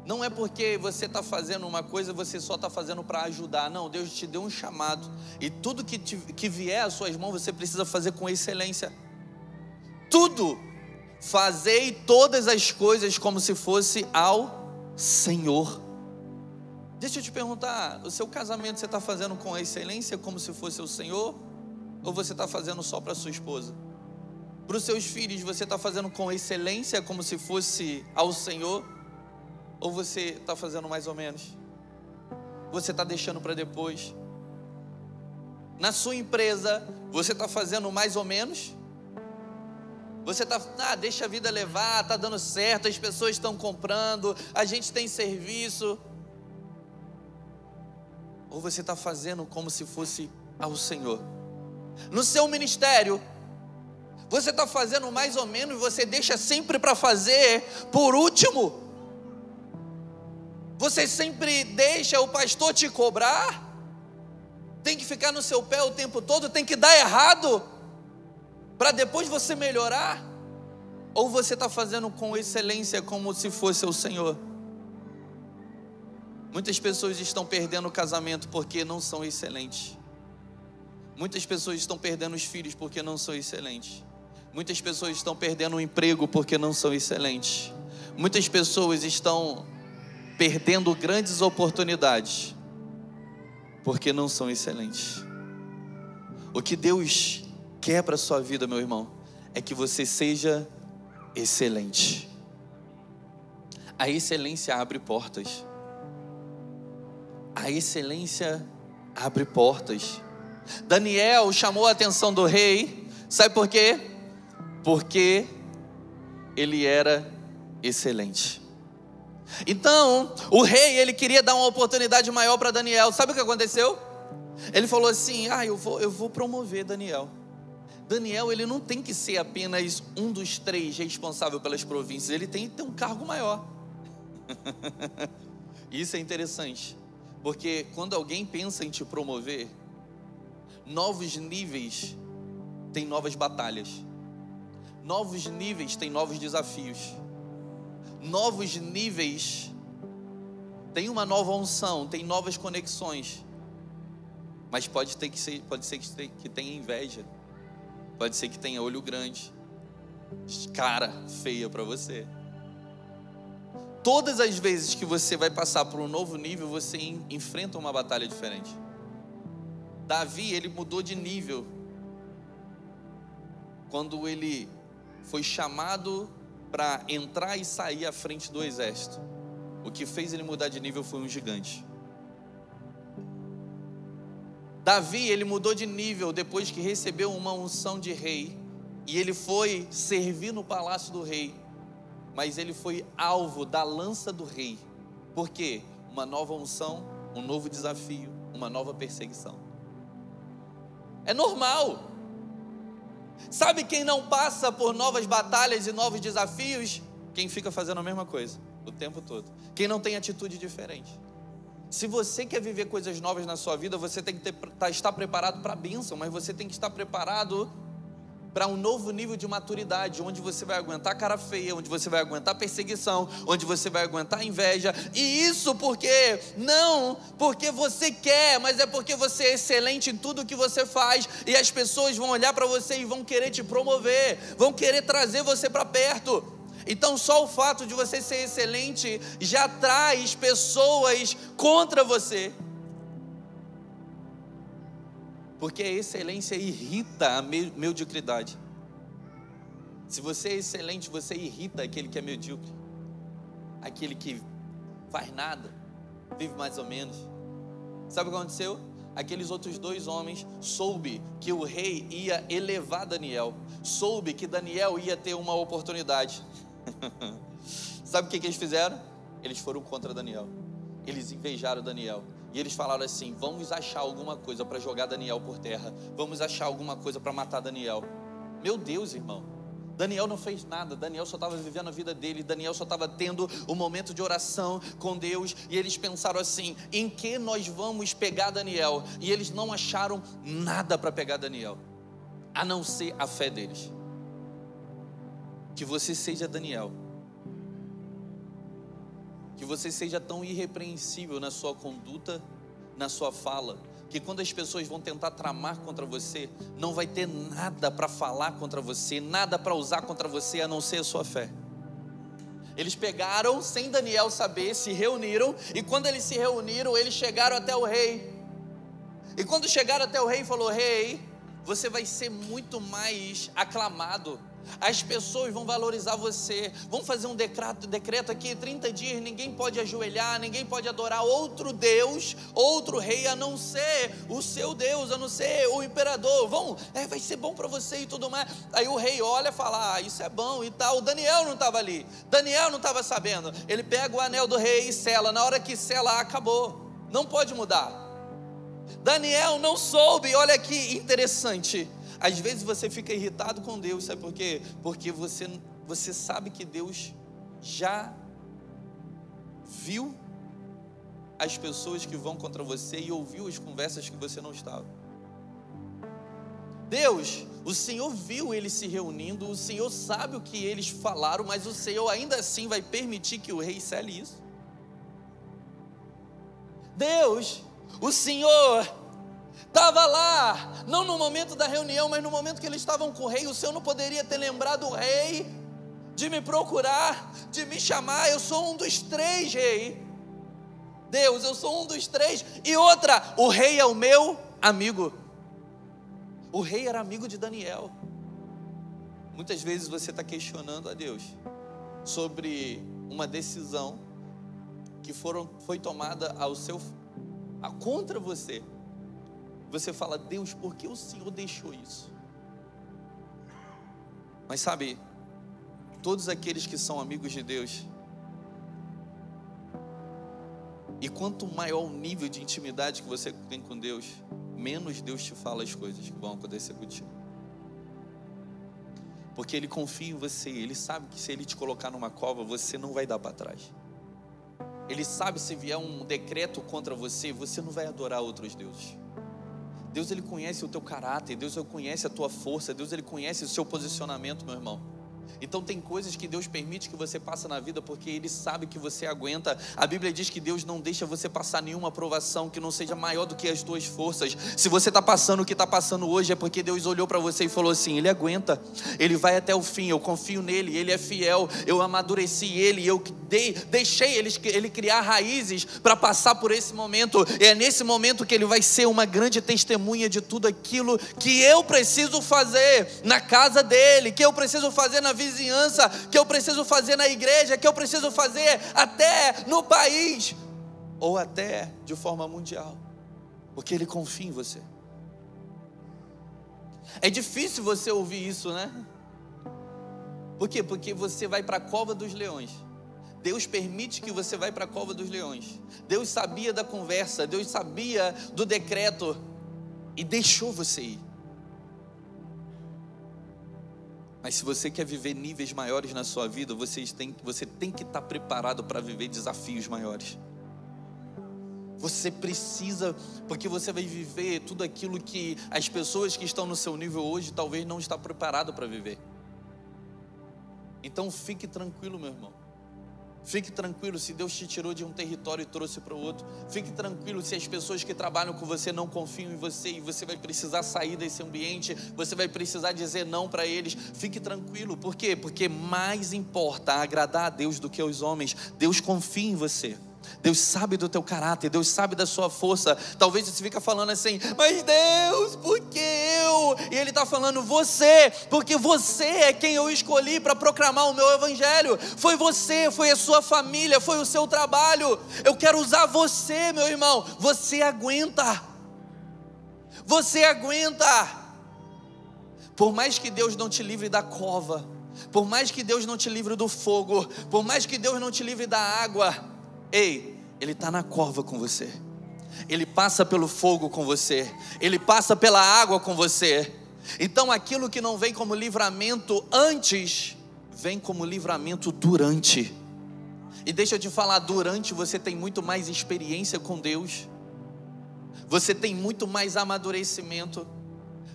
Não é porque você está fazendo uma coisa, você só está fazendo para ajudar. Não, Deus te deu um chamado, e tudo que vier às suas mãos, você precisa fazer com excelência. Tudo. Fazei todas as coisas como se fosse ao Senhor. Deixa eu te perguntar, o seu casamento você está fazendo com excelência como se fosse o Senhor? Ou você está fazendo só para sua esposa? Para os seus filhos, você está fazendo com excelência como se fosse ao Senhor? Ou você está fazendo mais ou menos? Você está deixando para depois? Na sua empresa, você está fazendo mais ou menos? Você está, deixa a vida levar, está dando certo, as pessoas estão comprando, a gente tem serviço. Ou você está fazendo como se fosse ao Senhor? No seu ministério, você está fazendo mais ou menos, você deixa sempre para fazer por último? Você sempre deixa o pastor te cobrar? Tem que ficar no seu pé o tempo todo? Tem que dar errado para depois você melhorar? Ou você está fazendo com excelência como se fosse o Senhor? Muitas pessoas estão perdendo o casamento porque não são excelentes. Muitas pessoas estão perdendo os filhos porque não são excelentes. Muitas pessoas estão perdendo o emprego porque não são excelentes. Muitas pessoas estão perdendo grandes oportunidades porque não são excelentes. O que Deus quer para a sua vida, meu irmão, é que você seja excelente. A excelência abre portas. A excelência abre portas. Daniel chamou a atenção do rei, sabe por quê? Porque ele era excelente. Então, o rei, ele queria dar uma oportunidade maior para Daniel. Sabe o que aconteceu? Ele falou assim: eu vou promover Daniel. Daniel, ele não tem que ser apenas um dos 3 responsáveis pelas províncias, ele tem que ter um cargo maior. Isso é interessante, porque quando alguém pensa em te promover, novos níveis têm novas batalhas, novos níveis têm novos desafios, novos níveis têm uma nova unção, tem novas conexões. Mas pode ser que tenha inveja, pode ser que tenha olho grande, cara feia para você. Todas as vezes que você vai passar por um novo nível, você enfrenta uma batalha diferente. Davi, ele mudou de nível quando ele foi chamado para entrar e sair à frente do exército. O que fez ele mudar de nível foi um gigante. Davi, ele mudou de nível depois que recebeu uma unção de rei, e ele foi servir no palácio do rei, mas ele foi alvo da lança do rei. Por quê? Uma nova unção, um novo desafio, uma nova perseguição. É normal. Sabe quem não passa por novas batalhas e novos desafios? Quem fica fazendo a mesma coisa o tempo todo. Quem não tem atitude diferente. Se você quer viver coisas novas na sua vida, você tem que estar preparado para a bênção, mas você tem que estar preparado para um novo nível de maturidade, onde você vai aguentar cara feia, onde você vai aguentar perseguição, onde você vai aguentar inveja. E isso não porque você quer, mas é porque você é excelente em tudo que você faz, e as pessoas vão olhar para você e vão querer te promover, vão querer trazer você para perto. Então só o fato de você ser excelente já traz pessoas contra você, porque a excelência irrita a mediocridade. Se você é excelente, você irrita aquele que é medíocre, aquele que faz nada, vive mais ou menos. Sabe o que aconteceu? Aqueles outros 2 homens soube que o rei ia elevar Daniel, soube que Daniel ia ter uma oportunidade. Sabe o que eles fizeram? Eles foram contra Daniel, eles invejaram Daniel, e eles falaram assim: vamos achar alguma coisa para jogar Daniel por terra, vamos achar alguma coisa para matar Daniel. Meu Deus, irmão, Daniel não fez nada, Daniel só estava vivendo a vida dele, Daniel só estava tendo um momento de oração com Deus, e eles pensaram assim: em que nós vamos pegar Daniel? E eles não acharam nada para pegar Daniel, a não ser a fé deles. Que você seja Daniel, que você seja tão irrepreensível na sua conduta, na sua fala, que quando as pessoas vão tentar tramar contra você, não vai ter nada para falar contra você, nada para usar contra você, a não ser a sua fé. Eles pegaram, sem Daniel saber, se reuniram, e quando eles se reuniram, eles chegaram até o rei. E quando chegaram até o rei, falou: rei, você vai ser muito mais aclamado, As pessoas vão valorizar você. Vão fazer um decreto aqui, 30 dias, ninguém pode ajoelhar, ninguém pode adorar outro Deus, outro rei, a não ser o seu Deus, a não ser o imperador. Vai ser bom para você e tudo mais. Aí o rei olha e fala, isso é bom e tal. O Daniel não estava ali, Daniel não estava sabendo. Ele pega o anel do rei e sela. Na hora que sela, acabou, não pode mudar. Daniel não soube. Olha que interessante. Às vezes você fica irritado com Deus, sabe por quê? Porque você sabe que Deus já viu as pessoas que vão contra você e ouviu as conversas que você não estava. Deus, o Senhor viu eles se reunindo, o Senhor sabe o que eles falaram, mas o Senhor ainda assim vai permitir que o rei cele isso. Deus, o Senhor estava lá, não no momento da reunião, mas no momento que eles estavam com o rei. O Senhor não poderia ter lembrado o rei de me procurar, de me chamar? Eu sou um dos 3, rei. Deus, eu sou um dos 3. E outra, o rei é o meu amigo. O rei era amigo de Daniel. Muitas vezes você está questionando a Deus sobre uma decisão que foi tomada contra você. Você fala, Deus, por que o Senhor deixou isso? Mas sabe, todos aqueles que são amigos de Deus, e quanto maior o nível de intimidade que você tem com Deus, menos Deus te fala as coisas que vão acontecer contigo. Porque Ele confia em você, Ele sabe que se Ele te colocar numa cova, você não vai dar para trás. Ele sabe, se vier um decreto contra você, você não vai adorar outros deuses. Deus, Ele conhece o teu caráter, Deus, Ele conhece a tua força, Deus, Ele conhece o seu posicionamento, meu irmão. Então tem coisas que Deus permite que você passe na vida porque Ele sabe que você aguenta. A Bíblia diz que Deus não deixa você passar nenhuma provação que não seja maior do que as tuas forças. Se você está passando o que está passando hoje, é porque Deus olhou para você e falou assim, Ele aguenta, Ele vai até o fim, eu confio nele, Ele é fiel, eu amadureci Ele, eu deixei Ele criar raízes para passar por esse momento. E é nesse momento que Ele vai ser uma grande testemunha de tudo aquilo que eu preciso fazer na casa dEle, que eu preciso fazer na vizinhança, que eu preciso fazer na igreja, que eu preciso fazer até no país, ou até de forma mundial, porque Ele confia em você. É difícil você ouvir isso, né? Por quê? Porque você vai para a cova dos leões. Deus permite que você vá para a cova dos leões. Deus sabia da conversa, Deus sabia do decreto e deixou você ir. Mas se você quer viver níveis maiores na sua vida, você tem que estar preparado para viver desafios maiores. Você precisa, porque você vai viver tudo aquilo que as pessoas que estão no seu nível hoje talvez não estão preparadas para viver. Então fique tranquilo, meu irmão. Fique tranquilo se Deus te tirou de um território e trouxe para o outro. Fique tranquilo se as pessoas que trabalham com você não confiam em você e você vai precisar sair desse ambiente, você vai precisar dizer não para eles. Fique tranquilo, por quê? Porque mais importa agradar a Deus do que aos homens. Deus confia em você. Deus sabe do teu caráter, Deus sabe da sua força. Talvez você fica falando assim, mas Deus, por que eu? E Ele está falando, você, porque você é quem eu escolhi para proclamar o meu evangelho. Foi você, foi a sua família, foi o seu trabalho. Eu quero usar você, meu irmão. Você aguenta. Você aguenta. Por mais que Deus não te livre da cova, por mais que Deus não te livre do fogo, por mais que Deus não te livre da água, ei, Ele está na cova com você. Ele passa pelo fogo com você. Ele passa pela água com você. Então aquilo que não vem como livramento antes, vem como livramento durante. E deixa eu te falar, durante você tem muito mais experiência com Deus. Você tem muito mais amadurecimento.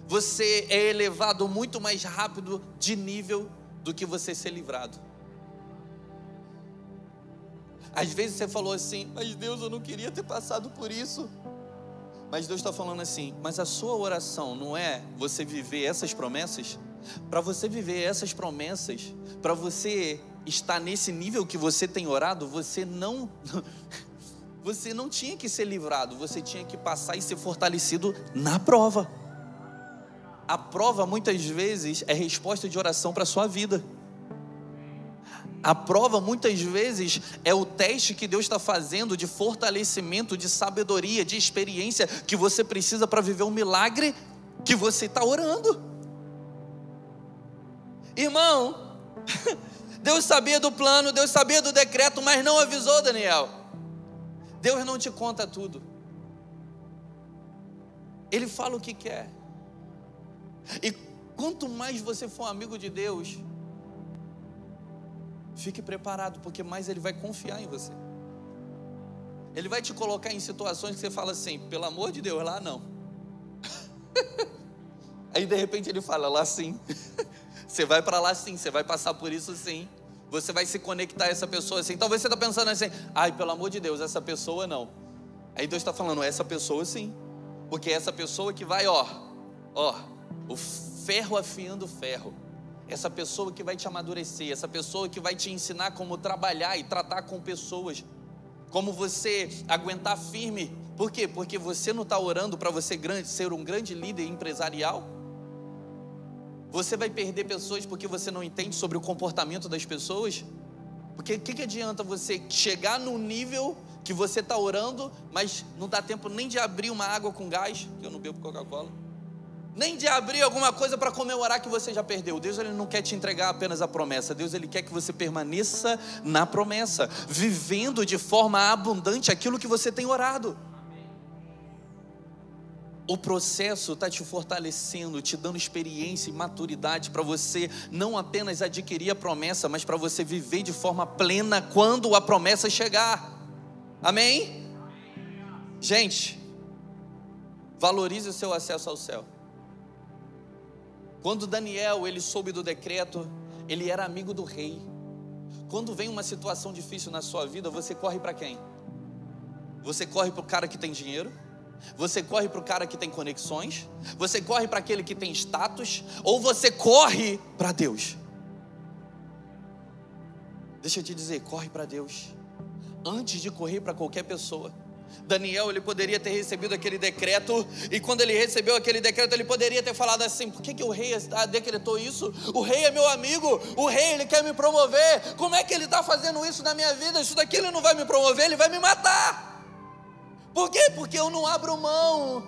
Você é elevado muito mais rápido de nível do que você ser livrado. Às vezes você falou assim, mas Deus, eu não queria ter passado por isso. Mas Deus está falando assim, mas a sua oração não é você viver essas promessas? Para você viver essas promessas, para você estar nesse nível que você tem orado, você não tinha que ser livrado, você tinha que passar e ser fortalecido na prova. A prova muitas vezes é resposta de oração para a sua vida. A prova muitas vezes é o teste que Deus está fazendo de fortalecimento, de sabedoria, de experiência que você precisa para viver um milagre que você está orando. Irmão, Deus sabia do plano, Deus sabia do decreto, mas não avisou Daniel. Deus não te conta tudo. Ele fala o que quer. E quanto mais você for amigo de Deus, fique preparado, porque mais Ele vai confiar em você. Ele vai te colocar em situações que você fala assim, pelo amor de Deus, lá não. Aí de repente Ele fala, lá sim. Você vai para lá sim, você vai passar por isso sim. Você vai se conectar a essa pessoa assim. Talvez você está pensando assim, ai, pelo amor de Deus, essa pessoa não. Aí Deus está falando, essa pessoa sim. Porque é essa pessoa que vai, ó, o ferro afiando o ferro. Essa pessoa que vai te amadurecer, essa pessoa que vai te ensinar como trabalhar e tratar com pessoas, como você aguentar firme. Por quê? Porque você não está orando para você ser um grande líder empresarial. Você vai perder pessoas porque você não entende sobre o comportamento das pessoas. Porque o que adianta você chegar num nível que você está orando, mas não dá tempo nem de abrir uma água com gás, que eu não bebo Coca-Cola, nem de abrir alguma coisa para comemorar que você já perdeu. Deus, Ele não quer te entregar apenas a promessa. Deus, Ele quer que você permaneça na promessa, vivendo de forma abundante aquilo que você tem orado. O processo está te fortalecendo, te dando experiência e maturidade para você não apenas adquirir a promessa, mas para você viver de forma plena quando a promessa chegar. Amém? Gente, valorize o seu acesso ao céu. Quando Daniel, ele soube do decreto, ele era amigo do rei. Quando vem uma situação difícil na sua vida, você corre para quem? Você corre para o cara que tem dinheiro? Você corre para o cara que tem conexões? Você corre para aquele que tem status? Ou você corre para Deus? Deixa eu te dizer, corre para Deus antes de correr para qualquer pessoa. Daniel, ele poderia ter recebido aquele decreto, e quando ele recebeu aquele decreto, ele poderia ter falado assim, por que o rei decretou isso? O rei é meu amigo, o rei, ele quer me promover, como é que ele está fazendo isso na minha vida? Isso daqui ele não vai me promover, ele vai me matar. Por quê? Porque eu não abro mão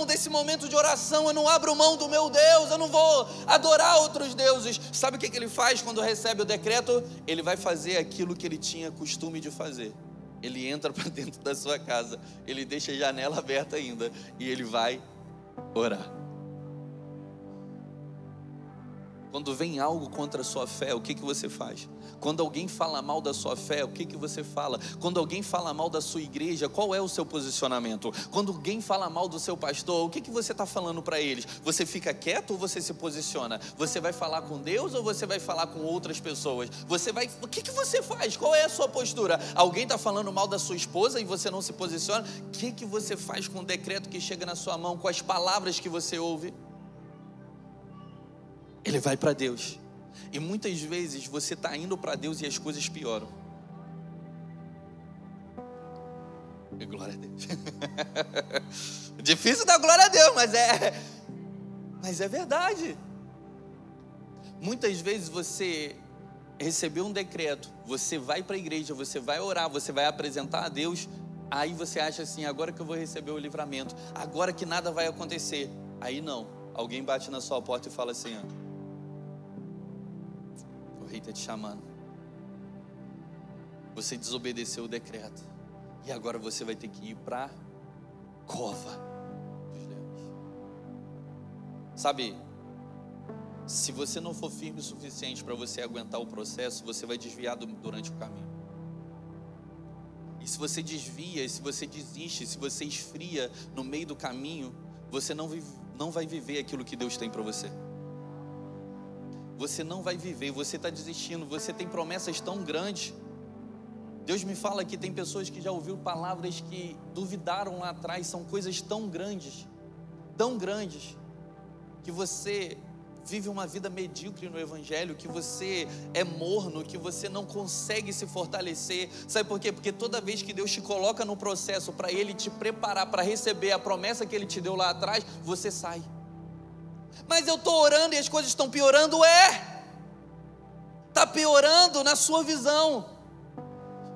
desse momento de oração, eu não abro mão do meu Deus, eu não vou adorar outros deuses. Sabe o que ele faz quando recebe o decreto? Ele vai fazer aquilo que ele tinha costume de fazer. Ele entra para dentro da sua casa, ele deixa a janela aberta ainda, e ele vai orar. Quando vem algo contra a sua fé, o que você faz? Quando alguém fala mal da sua fé, o que você fala? Quando alguém fala mal da sua igreja, qual é o seu posicionamento? Quando alguém fala mal do seu pastor, o que você está falando para eles? Você fica quieto ou você se posiciona? Você vai falar com Deus ou você vai falar com outras pessoas? O que você faz? Qual é a sua postura? Alguém está falando mal da sua esposa e você não se posiciona? O que você faz com o decreto que chega na sua mão, com as palavras que você ouve? Ele vai para Deus. E muitas vezes você está indo para Deus e as coisas pioram. E glória a Deus. Difícil dar glória a Deus, mas é verdade. Muitas vezes você recebeu um decreto, você vai para a igreja, você vai orar, você vai apresentar a Deus, aí você acha assim, agora que eu vou receber o livramento, agora que nada vai acontecer. Aí não, alguém bate na sua porta e fala assim, ó, o rei está te chamando. Você desobedeceu o decreto. E agora você vai ter que ir para a cova dos leões. Sabe, se você não for firme o suficiente para você aguentar o processo, você vai desviar durante o caminho. E se você desvia, se você desiste, se você esfria no meio do caminho, você não vai viver aquilo que Deus tem para você. Você não vai viver, você está desistindo, você tem promessas tão grandes. Deus me fala que tem pessoas que já ouviram palavras que duvidaram lá atrás, são coisas tão grandes, que você vive uma vida medíocre no Evangelho, que você é morno, que você não consegue se fortalecer. Sabe por quê? Porque toda vez que Deus te coloca no processo para Ele te preparar para receber a promessa que Ele te deu lá atrás, você sai. Mas eu estou orando e as coisas estão piorando. Está piorando na sua visão,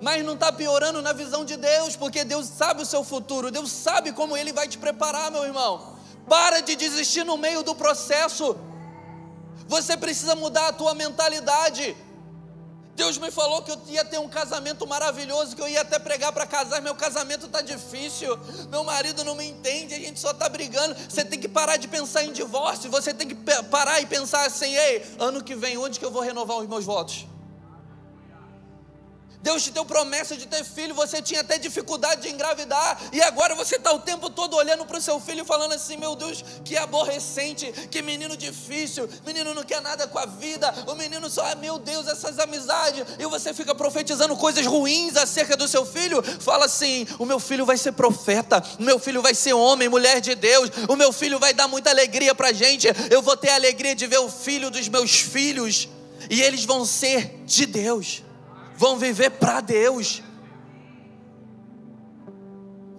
mas não está piorando na visão de Deus, porque Deus sabe o seu futuro, Deus sabe como Ele vai te preparar, meu irmão. Para de desistir no meio do processo. Você precisa mudar a tua mentalidade. Deus me falou que eu ia ter um casamento maravilhoso, que eu ia até pregar para casar. Meu casamento está difícil, meu marido não me entende, a gente só está brigando. Você tem que parar de pensar em divórcio. Você tem que parar e pensar assim: ei, ano que vem, onde que eu vou renovar os meus votos? Deus te deu promessa de ter filho, você tinha até dificuldade de engravidar, e agora você está o tempo todo olhando para o seu filho e falando assim: meu Deus, que aborrecente, que menino difícil, menino não quer nada com a vida, o menino só, meu Deus, essas amizades, e você fica profetizando coisas ruins acerca do seu filho. Fala assim: o meu filho vai ser profeta, o meu filho vai ser homem, mulher de Deus, o meu filho vai dar muita alegria para a gente, eu vou ter a alegria de ver o filho dos meus filhos, e eles vão ser de Deus, vão viver para Deus.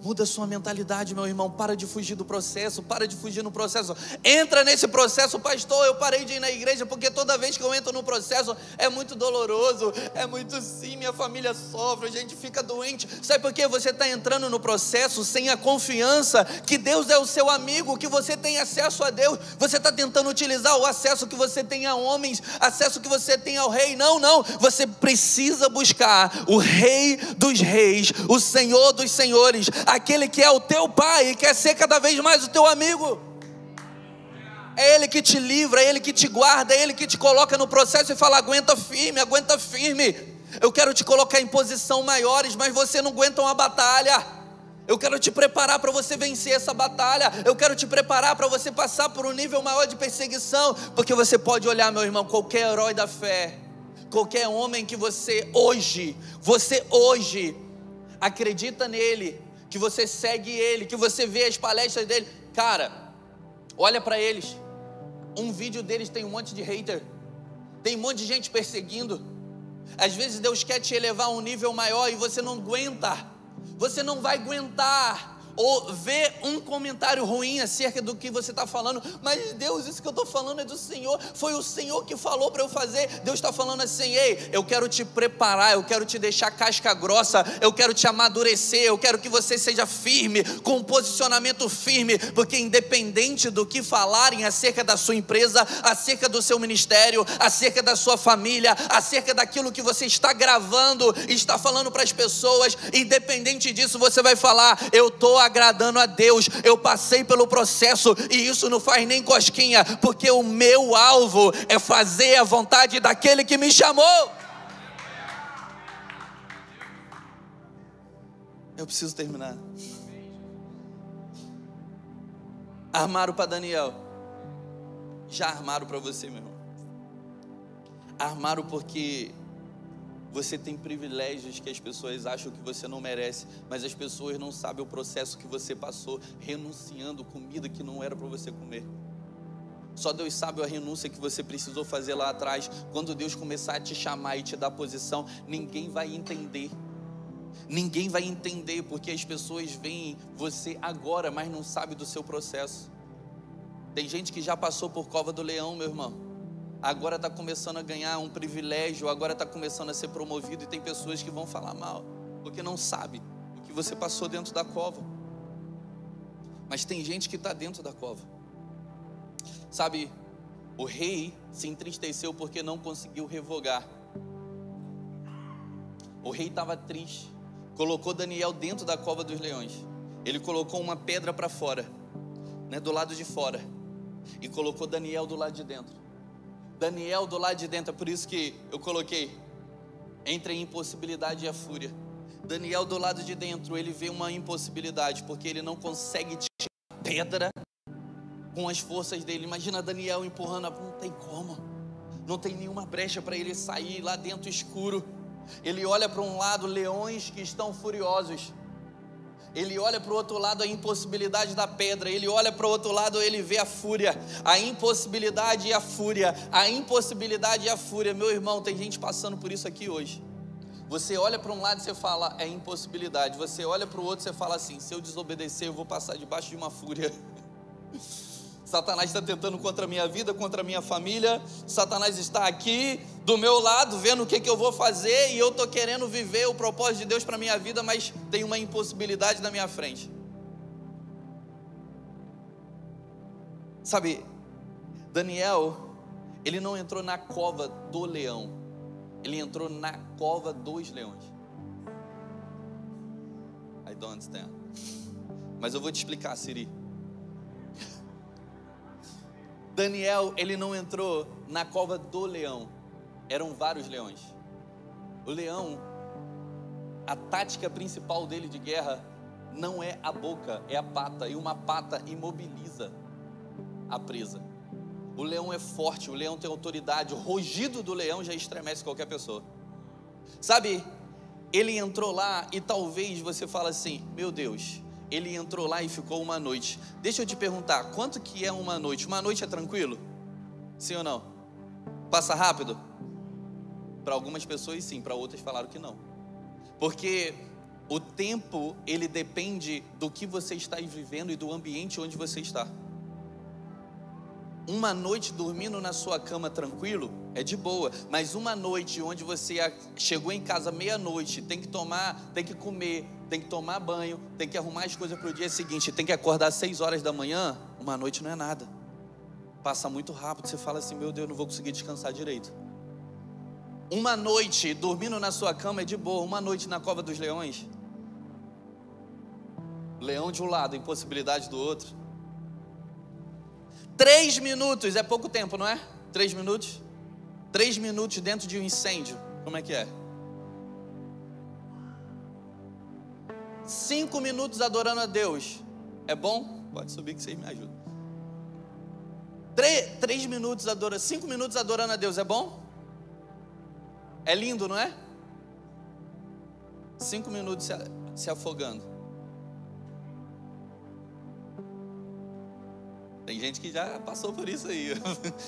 Muda a sua mentalidade, meu irmão. Para de fugir do processo, para de fugir no processo. Entra nesse processo. Pastor, eu parei de ir na igreja porque toda vez que eu entro no processo é muito doloroso, é muito sim, minha família sofre, a gente fica doente. Sabe por quê? Você está entrando no processo sem a confiança que Deus é o seu amigo, que você tem acesso a Deus. Você está tentando utilizar o acesso que você tem a homens, acesso que você tem ao rei. Não, você precisa buscar o Rei dos reis, o Senhor dos senhores, aquele que é o teu pai e quer ser cada vez mais o teu amigo. É Ele que te livra, é Ele que te guarda, é Ele que te coloca no processo e fala: aguenta firme, aguenta firme. Eu quero te colocar em posição maiores, mas você não aguenta uma batalha. Eu quero te preparar para você vencer essa batalha. Eu quero te preparar para você passar por um nível maior de perseguição, porque você pode olhar, meu irmão, qualquer herói da fé, qualquer homem que você hoje acredita nele, que você segue ele, que você vê as palestras dele, cara, olha para eles, um vídeo deles tem um monte de hater, tem um monte de gente perseguindo. Às vezes Deus quer te elevar a um nível maior e você não aguenta, você não vai aguentar ou ver um comentário ruim acerca do que você está falando. Mas Deus, isso que eu estou falando é do Senhor, foi o Senhor que falou para eu fazer. Deus está falando assim: ei, eu quero te preparar, eu quero te deixar casca grossa, eu quero te amadurecer, eu quero que você seja firme, com um posicionamento firme, porque independente do que falarem acerca da sua empresa, acerca do seu ministério, acerca da sua família, acerca daquilo que você está gravando e está falando para as pessoas, independente disso, você vai falar: eu estou agradando a Deus, eu passei pelo processo e isso não faz nem cosquinha, porque o meu alvo é fazer a vontade daquele que me chamou. Eu preciso terminar. Armaram para Daniel, já armaram para você, meu irmão. Armaram porque você tem privilégios que as pessoas acham que você não merece, mas as pessoas não sabem o processo que você passou, renunciando comida que não era para você comer. Só Deus sabe a renúncia que você precisou fazer lá atrás. Quando Deus começar a te chamar e te dar posição, ninguém vai entender. Ninguém vai entender, porque as pessoas veem você agora, mas não sabem do seu processo. Tem gente que já passou por cova do leão, meu irmão, agora está começando a ganhar um privilégio, agora está começando a ser promovido, e tem pessoas que vão falar mal, porque não sabe o que você passou dentro da cova. Mas tem gente que está dentro da cova. Sabe, o rei se entristeceu porque não conseguiu revogar. O rei estava triste, colocou Daniel dentro da cova dos leões. Ele colocou uma pedra para fora, né, do lado de fora, e colocou Daniel do lado de dentro. Daniel do lado de dentro, é por isso que eu coloquei entre a impossibilidade e a fúria. Daniel do lado de dentro, ele vê uma impossibilidade, porque ele não consegue tirar a pedra com as forças dele. Imagina Daniel empurrando, não tem como, não tem nenhuma brecha para ele sair lá dentro escuro. Ele olha para um lado, leões que estão furiosos. Ele olha para o outro lado, a impossibilidade da pedra. Ele olha para o outro lado, ele vê a fúria, a impossibilidade e a fúria, a impossibilidade e a fúria. Meu irmão, tem gente passando por isso aqui hoje. Você olha para um lado e você fala, é impossibilidade. Você olha para o outro e você fala assim: se eu desobedecer, eu vou passar debaixo de uma fúria. Satanás está tentando contra a minha vida, contra a minha família. Satanás está aqui do meu lado, vendo o que eu vou fazer, e eu estou querendo viver o propósito de Deus para a minha vida, mas tem uma impossibilidade na minha frente. Sabe, Daniel, ele não entrou na cova do leão, ele entrou na cova dos leões. I don't understand. Mas eu vou te explicar, Siri. Daniel, ele não entrou na cova do leão. Eram vários leões. O leão, a tática principal dele de guerra não é a boca, é a pata. E uma pata imobiliza a presa. O leão é forte, o leão tem autoridade. O rugido do leão já estremece qualquer pessoa. Sabe, ele entrou lá e talvez você fale assim: meu Deus, ele entrou lá e ficou uma noite. Deixa eu te perguntar, quanto que é uma noite? Uma noite é tranquilo? Sim ou não? Passa rápido? Para algumas pessoas sim, para outras falaram que não. Porque o tempo, ele depende do que você está vivendo e do ambiente onde você está. Uma noite dormindo na sua cama tranquilo é de boa, mas uma noite onde você chegou em casa meia-noite, tem que comer, tem que tomar banho, tem que arrumar as coisas para o dia seguinte, tem que acordar às 6 horas da manhã, uma noite não é nada. Passa muito rápido, você fala assim: meu Deus, não vou conseguir descansar direito. Uma noite dormindo na sua cama é de boa, uma noite na cova dos leões, leão de um lado, impossibilidade do outro. 3 minutos é pouco tempo, não é? 3 minutos? 3 minutos dentro de um incêndio, como é que é? 5 minutos adorando a Deus, é bom? Pode subir que vocês me ajudam. 3 minutos adorando, 5 minutos adorando a Deus, é bom? É lindo, não é? 5 minutos se afogando. Tem gente que já passou por isso aí,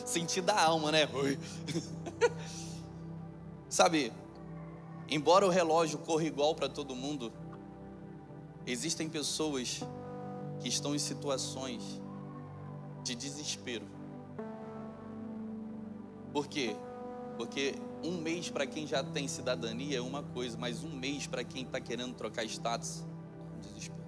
sentir da alma, né? Sabe, embora o relógio corra igual para todo mundo, existem pessoas que estão em situações de desespero. Por quê? Porque um mês para quem já tem cidadania é uma coisa, mas um mês para quem está querendo trocar status é um desespero.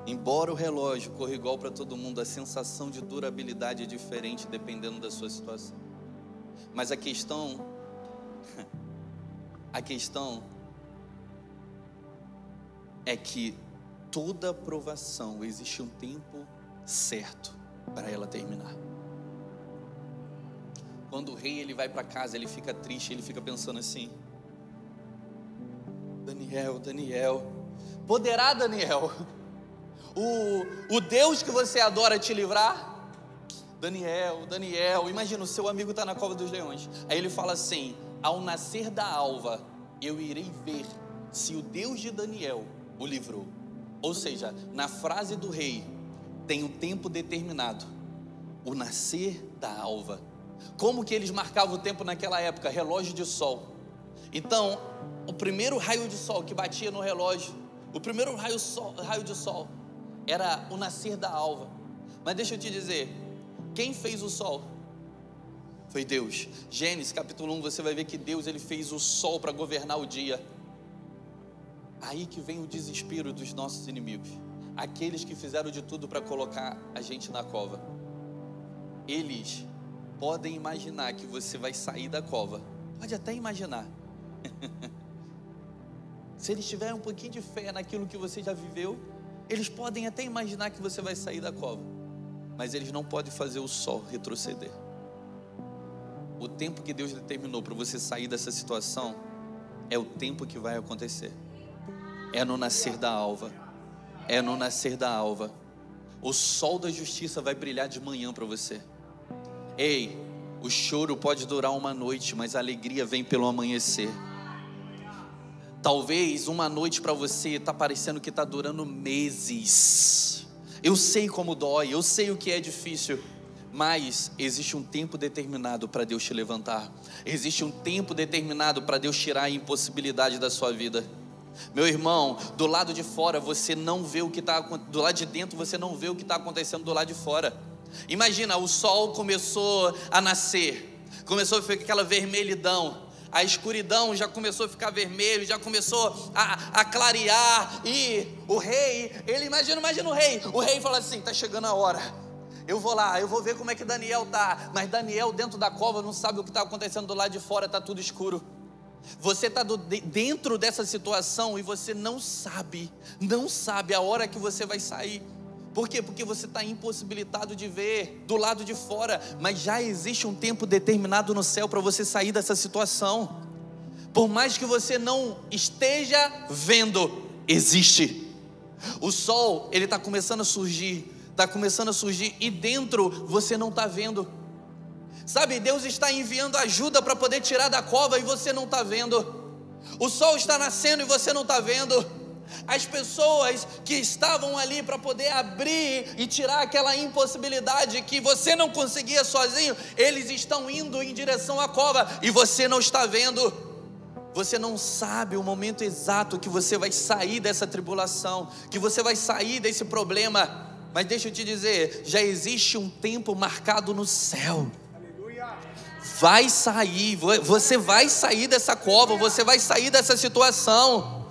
Embora o relógio corra igual para todo mundo, a sensação de durabilidade é diferente dependendo da sua situação. Mas a questão é que toda provação existe um tempo certo para ela terminar. Quando o rei ele vai para casa, ele fica triste, ele fica pensando assim: Daniel, poderá Daniel, o Deus que você adora te livrar? Daniel, imagina, o seu amigo está na cova dos leões. Aí ele fala assim: ao nascer da alva, eu irei ver se o Deus de Daniel o livrou. Ou seja, na frase do rei, tem um tempo determinado, o nascer da alva. Como que eles marcavam o tempo naquela época? Relógio de sol. Então, o primeiro raio de sol que batia no relógio, o primeiro raio de sol, era o nascer da alva. Mas deixa eu te dizer, quem fez o sol? Foi Deus. Gênesis capítulo 1, você vai ver que Deus ele fez o sol para governar o dia. Aí que vem o desespero dos nossos inimigos, aqueles que fizeram de tudo para colocar a gente na cova. Eles podem imaginar que você vai sair da cova, pode até imaginar. Se eles tiverem um pouquinho de fé naquilo que você já viveu, eles podem até imaginar que você vai sair da cova, mas eles não podem fazer o sol retroceder. O tempo que Deus determinou para você sair dessa situação é o tempo que vai acontecer. É no nascer da alva. É no nascer da alva. O sol da justiça vai brilhar de manhã para você. Ei, o choro pode durar uma noite, mas a alegria vem pelo amanhecer. Talvez uma noite para você está parecendo que está durando meses. Eu sei como dói, eu sei o que é difícil, mas existe um tempo determinado para Deus te levantar. Existe um tempo determinado para Deus tirar a impossibilidade da sua vida. Meu irmão, do lado de fora você não vê o que está acontecendo, do lado de dentro você não vê o que está acontecendo do lado de fora. Imagina, o sol começou a nascer, começou a ficar aquela vermelhidão, a escuridão já começou a ficar vermelho, já começou a clarear, e o rei, ele imagina o rei fala assim: está chegando a hora, eu vou lá, eu vou ver como é que Daniel está. Mas Daniel dentro da cova não sabe o que está acontecendo do lado de fora, está tudo escuro. Você está dentro dessa situação e você não sabe a hora que você vai sair. Por quê? Porque você está impossibilitado de ver do lado de fora, mas já existe um tempo determinado no céu para você sair dessa situação. Por mais que você não esteja vendo, existe. O sol, ele está começando a surgir, e dentro você não está vendo. Sabe, Deus está enviando ajuda para poder tirar da cova e você não está vendo. O sol está nascendo e você não está vendo. As pessoas que estavam ali para poder abrir e tirar aquela impossibilidade que você não conseguia sozinho, eles estão indo em direção à cova e você não está vendo. Você não sabe o momento exato que você vai sair dessa tribulação, que você vai sair desse problema. Mas deixa eu te dizer, já existe um tempo marcado no céu. Vai sair, você vai sair dessa cova, você vai sair dessa situação.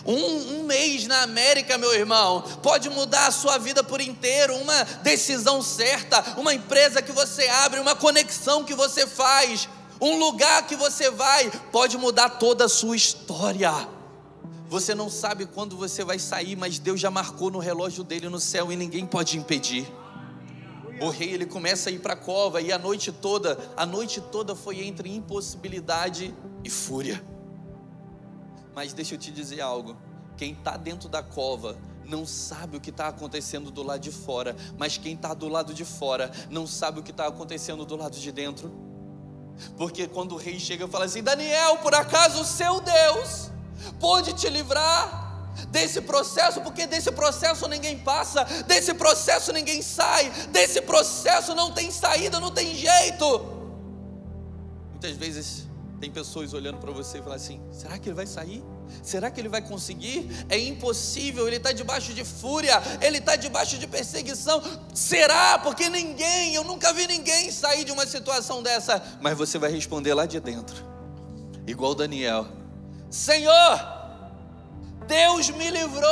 Um mês na América, meu irmão, pode mudar a sua vida por inteiro. Uma decisão certa, uma empresa que você abre, uma conexão que você faz, um lugar que você vai, pode mudar toda a sua história. Você não sabe quando você vai sair, mas Deus já marcou no relógio dele no céu e ninguém pode impedir. O rei, ele começa a ir para a cova e a noite toda foi entre impossibilidade e fúria. Mas deixa eu te dizer algo, quem está dentro da cova não sabe o que está acontecendo do lado de fora, mas quem está do lado de fora não sabe o que está acontecendo do lado de dentro. Porque quando o rei chega e fala assim: Daniel, por acaso o seu Deus pôde te livrar desse processo? Porque desse processo ninguém passa, desse processo ninguém sai, desse processo não tem saída, não tem jeito. Muitas vezes tem pessoas olhando para você e falando assim: será que ele vai sair? Será que ele vai conseguir? É impossível, ele está debaixo de fúria, ele está debaixo de perseguição. Será? Porque eu nunca vi ninguém sair de uma situação dessa. Mas você vai responder lá de dentro, igual Daniel: Senhor, Deus me livrou,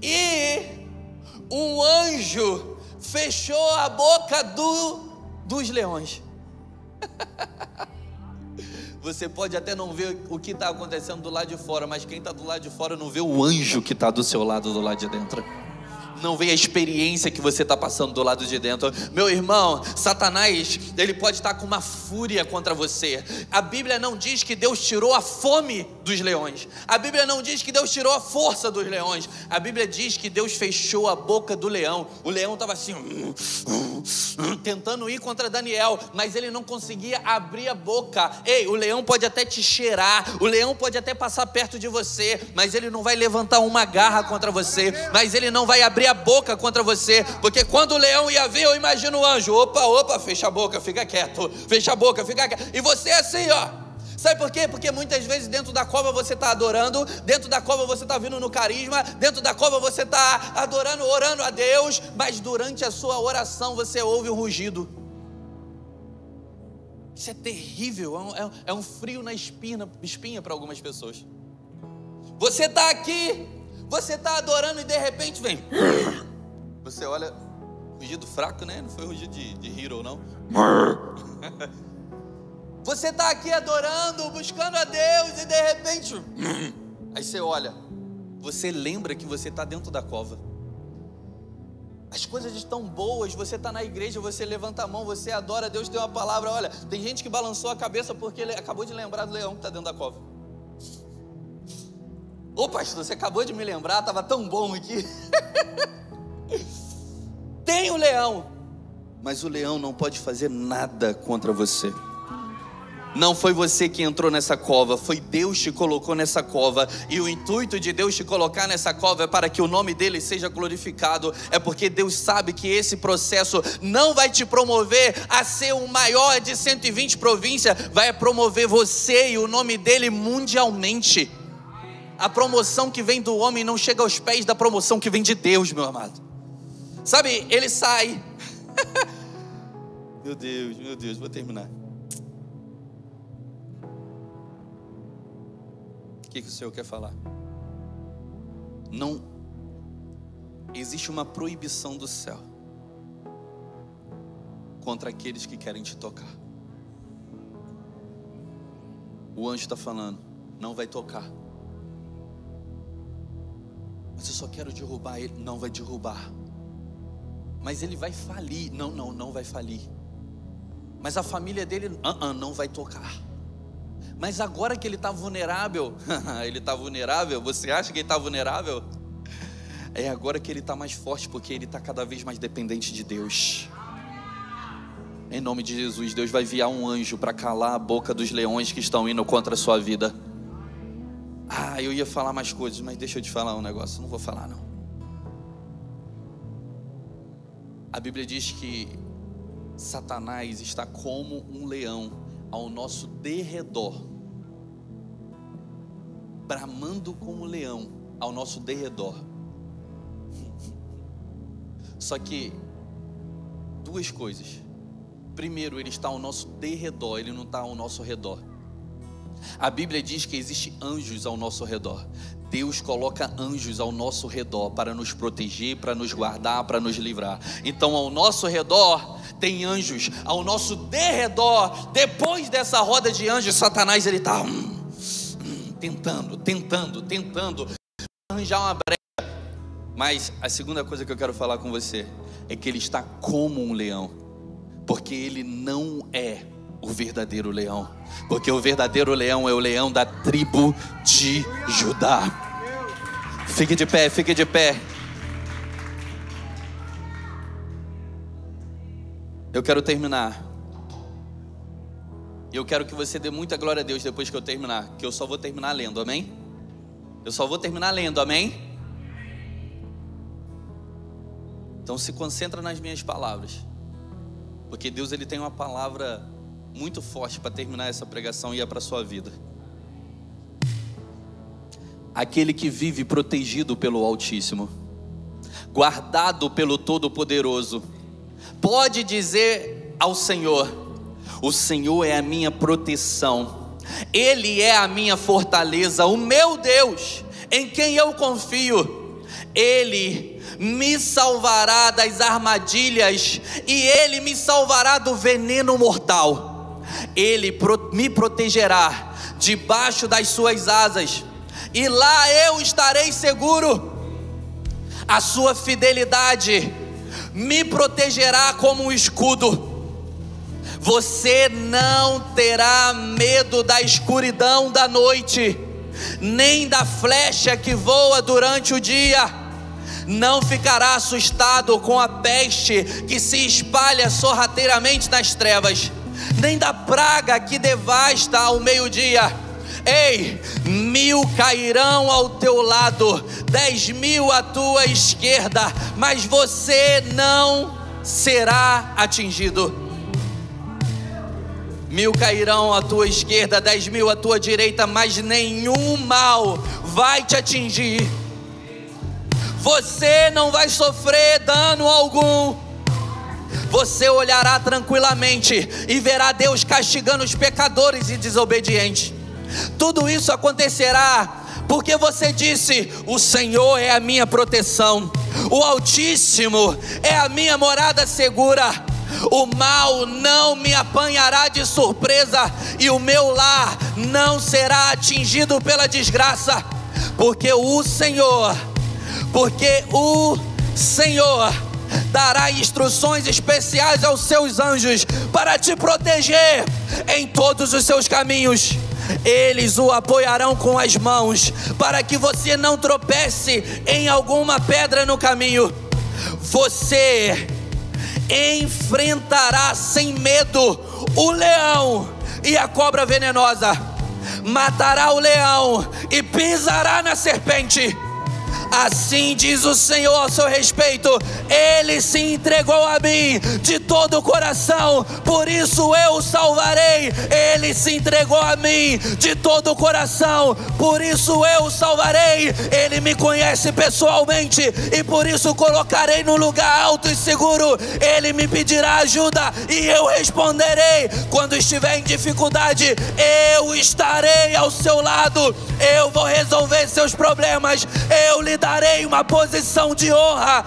e um anjo fechou a boca dos leões. Você pode até não ver o que está acontecendo do lado de fora, mas quem está do lado de fora não vê o anjo que está do seu lado, do lado de dentro. Não vê a experiência que você está passando do lado de dentro. Meu irmão, Satanás, ele pode estar com uma fúria contra você. A Bíblia não diz que Deus tirou a fome dos leões. A Bíblia não diz que Deus tirou a força dos leões. A Bíblia diz que Deus fechou a boca do leão. O leão estava assim, tentando ir contra Daniel, mas ele não conseguia abrir a boca. Ei, o leão pode até te cheirar, o leão pode até passar perto de você, mas ele não vai levantar uma garra contra você, mas ele não vai abrir a boca contra você. Porque quando o leão ia ver, eu imagino o anjo: opa, fecha a boca, fica quieto, fecha a boca, fica quieto. E você é assim, ó. Sabe por quê? Porque muitas vezes dentro da cova você está adorando, dentro da cova você está vindo no carisma, dentro da cova você está adorando, orando a Deus, mas durante a sua oração você ouve um rugido. Isso é terrível, é um frio na espinha para algumas pessoas. Você está aqui, você está adorando e de repente vem. Você olha, rugido fraco, né? Não foi rugido de hero, não. Você está aqui adorando, buscando a Deus e de repente, aí você olha, você lembra que você está dentro da cova. As coisas estão boas, você está na igreja, você levanta a mão, você adora, Deus tem uma palavra. Olha, tem gente que balançou a cabeça porque ele acabou de lembrar do leão que está dentro da cova. Ô pastor, você acabou de me lembrar, estava tão bom aqui. Tem o leão, mas o leão não pode fazer nada contra você. Não foi você que entrou nessa cova, foi Deus que te colocou nessa cova. E o intuito de Deus te colocar nessa cova é para que o nome dele seja glorificado. É porque Deus sabe que esse processo não vai te promover a ser o maior de 120 províncias, vai promover você e o nome dele mundialmente. A promoção que vem do homem não chega aos pés da promoção que vem de Deus, meu amado. Sabe, ele sai. Meu Deus, vou terminar. O que o Senhor quer falar? Não existe uma proibição do céu contra aqueles que querem te tocar. O anjo está falando, não vai tocar. Mas eu só quero derrubar ele. Não vai derrubar. Mas ele vai falir. Não vai falir. Mas a família dele, não vai tocar. Mas agora que ele está vulnerável, ele está vulnerável, você acha que ele está vulnerável? É agora que ele está mais forte, porque ele está cada vez mais dependente de Deus. Em nome de Jesus, Deus vai enviar um anjo para calar a boca dos leões que estão indo contra a sua vida. Eu ia falar mais coisas, mas deixa eu te falar um negócio, não vou falar não. A Bíblia diz que Satanás está como um leão ao nosso derredor, bramando como um leão ao nosso derredor. Só que duas coisas. Primeiro, ele está ao nosso derredor, ele não está ao nosso redor. A Bíblia diz que existe anjos ao nosso redor. Deus coloca anjos ao nosso redor para nos proteger, para nos guardar, para nos livrar. Então ao nosso redor tem anjos, ao nosso derredor, depois dessa roda de anjos, Satanás ele está tentando arranjar uma brecha. Mas a segunda coisa que eu quero falar com você é que ele está como um leão, porque ele não é o verdadeiro leão, porque o verdadeiro leão é o leão da tribo de Judá. Fique de pé, fique de pé. Eu quero terminar. Eu quero que você dê muita glória a Deus depois que eu terminar, que eu só vou terminar lendo, amém? Eu só vou terminar lendo, amém? Então se concentra nas minhas palavras, porque Deus ele tem uma palavra muito forte para terminar essa pregação e é para a sua vida. Aquele que vive protegido pelo Altíssimo, guardado pelo Todo-Poderoso, pode dizer ao Senhor: o Senhor é a minha proteção, Ele é a minha fortaleza, o meu Deus, em quem eu confio. Ele me salvará das armadilhas e Ele me salvará do veneno mortal. Ele me protegerá debaixo das suas asas, e lá eu estarei seguro. A sua fidelidade me protegerá como um escudo. Você não terá medo da escuridão da noite, nem da flecha que voa durante o dia. Não ficará assustado com a peste que se espalha sorrateiramente nas trevas, nem da praga que devasta ao meio-dia. Ei, 1000 cairão ao teu lado, 10.000 à tua esquerda, mas você não será atingido. 1000 cairão à tua esquerda, 10.000 à tua direita, mas nenhum mal vai te atingir. Você não vai sofrer dano algum. Você olhará tranquilamente e verá Deus castigando os pecadores e desobedientes. Tudo isso acontecerá porque você disse: o Senhor é a minha proteção, o Altíssimo é a minha morada segura. O mal não me apanhará de surpresa e o meu lar não será atingido pela desgraça, porque o Senhor dará instruções especiais aos seus anjos para te proteger em todos os seus caminhos. Eles o apoiarão com as mãos, para que você não tropece em alguma pedra no caminho. Você enfrentará sem medo o leão e a cobra venenosa. Matará o leão e pisará na serpente. Assim diz o Senhor ao seu respeito: Ele se entregou a mim de todo o coração, por isso eu o salvarei. Ele se entregou a mim de todo o coração, por isso eu o salvarei. Ele me conhece pessoalmente e por isso o colocarei no lugar alto e seguro. Ele me pedirá ajuda e eu responderei. Quando estiver em dificuldade, eu estarei ao seu lado. Eu vou resolver seus problemas. Eu lhe darei uma posição de honra.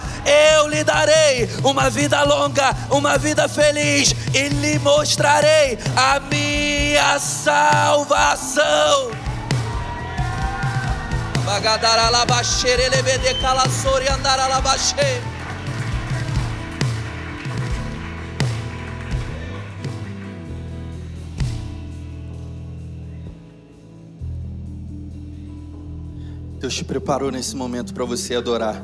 Eu lhe darei uma vida longa, uma vida feliz, e lhe mostrarei a minha salvação. Deus te preparou nesse momento para você adorar.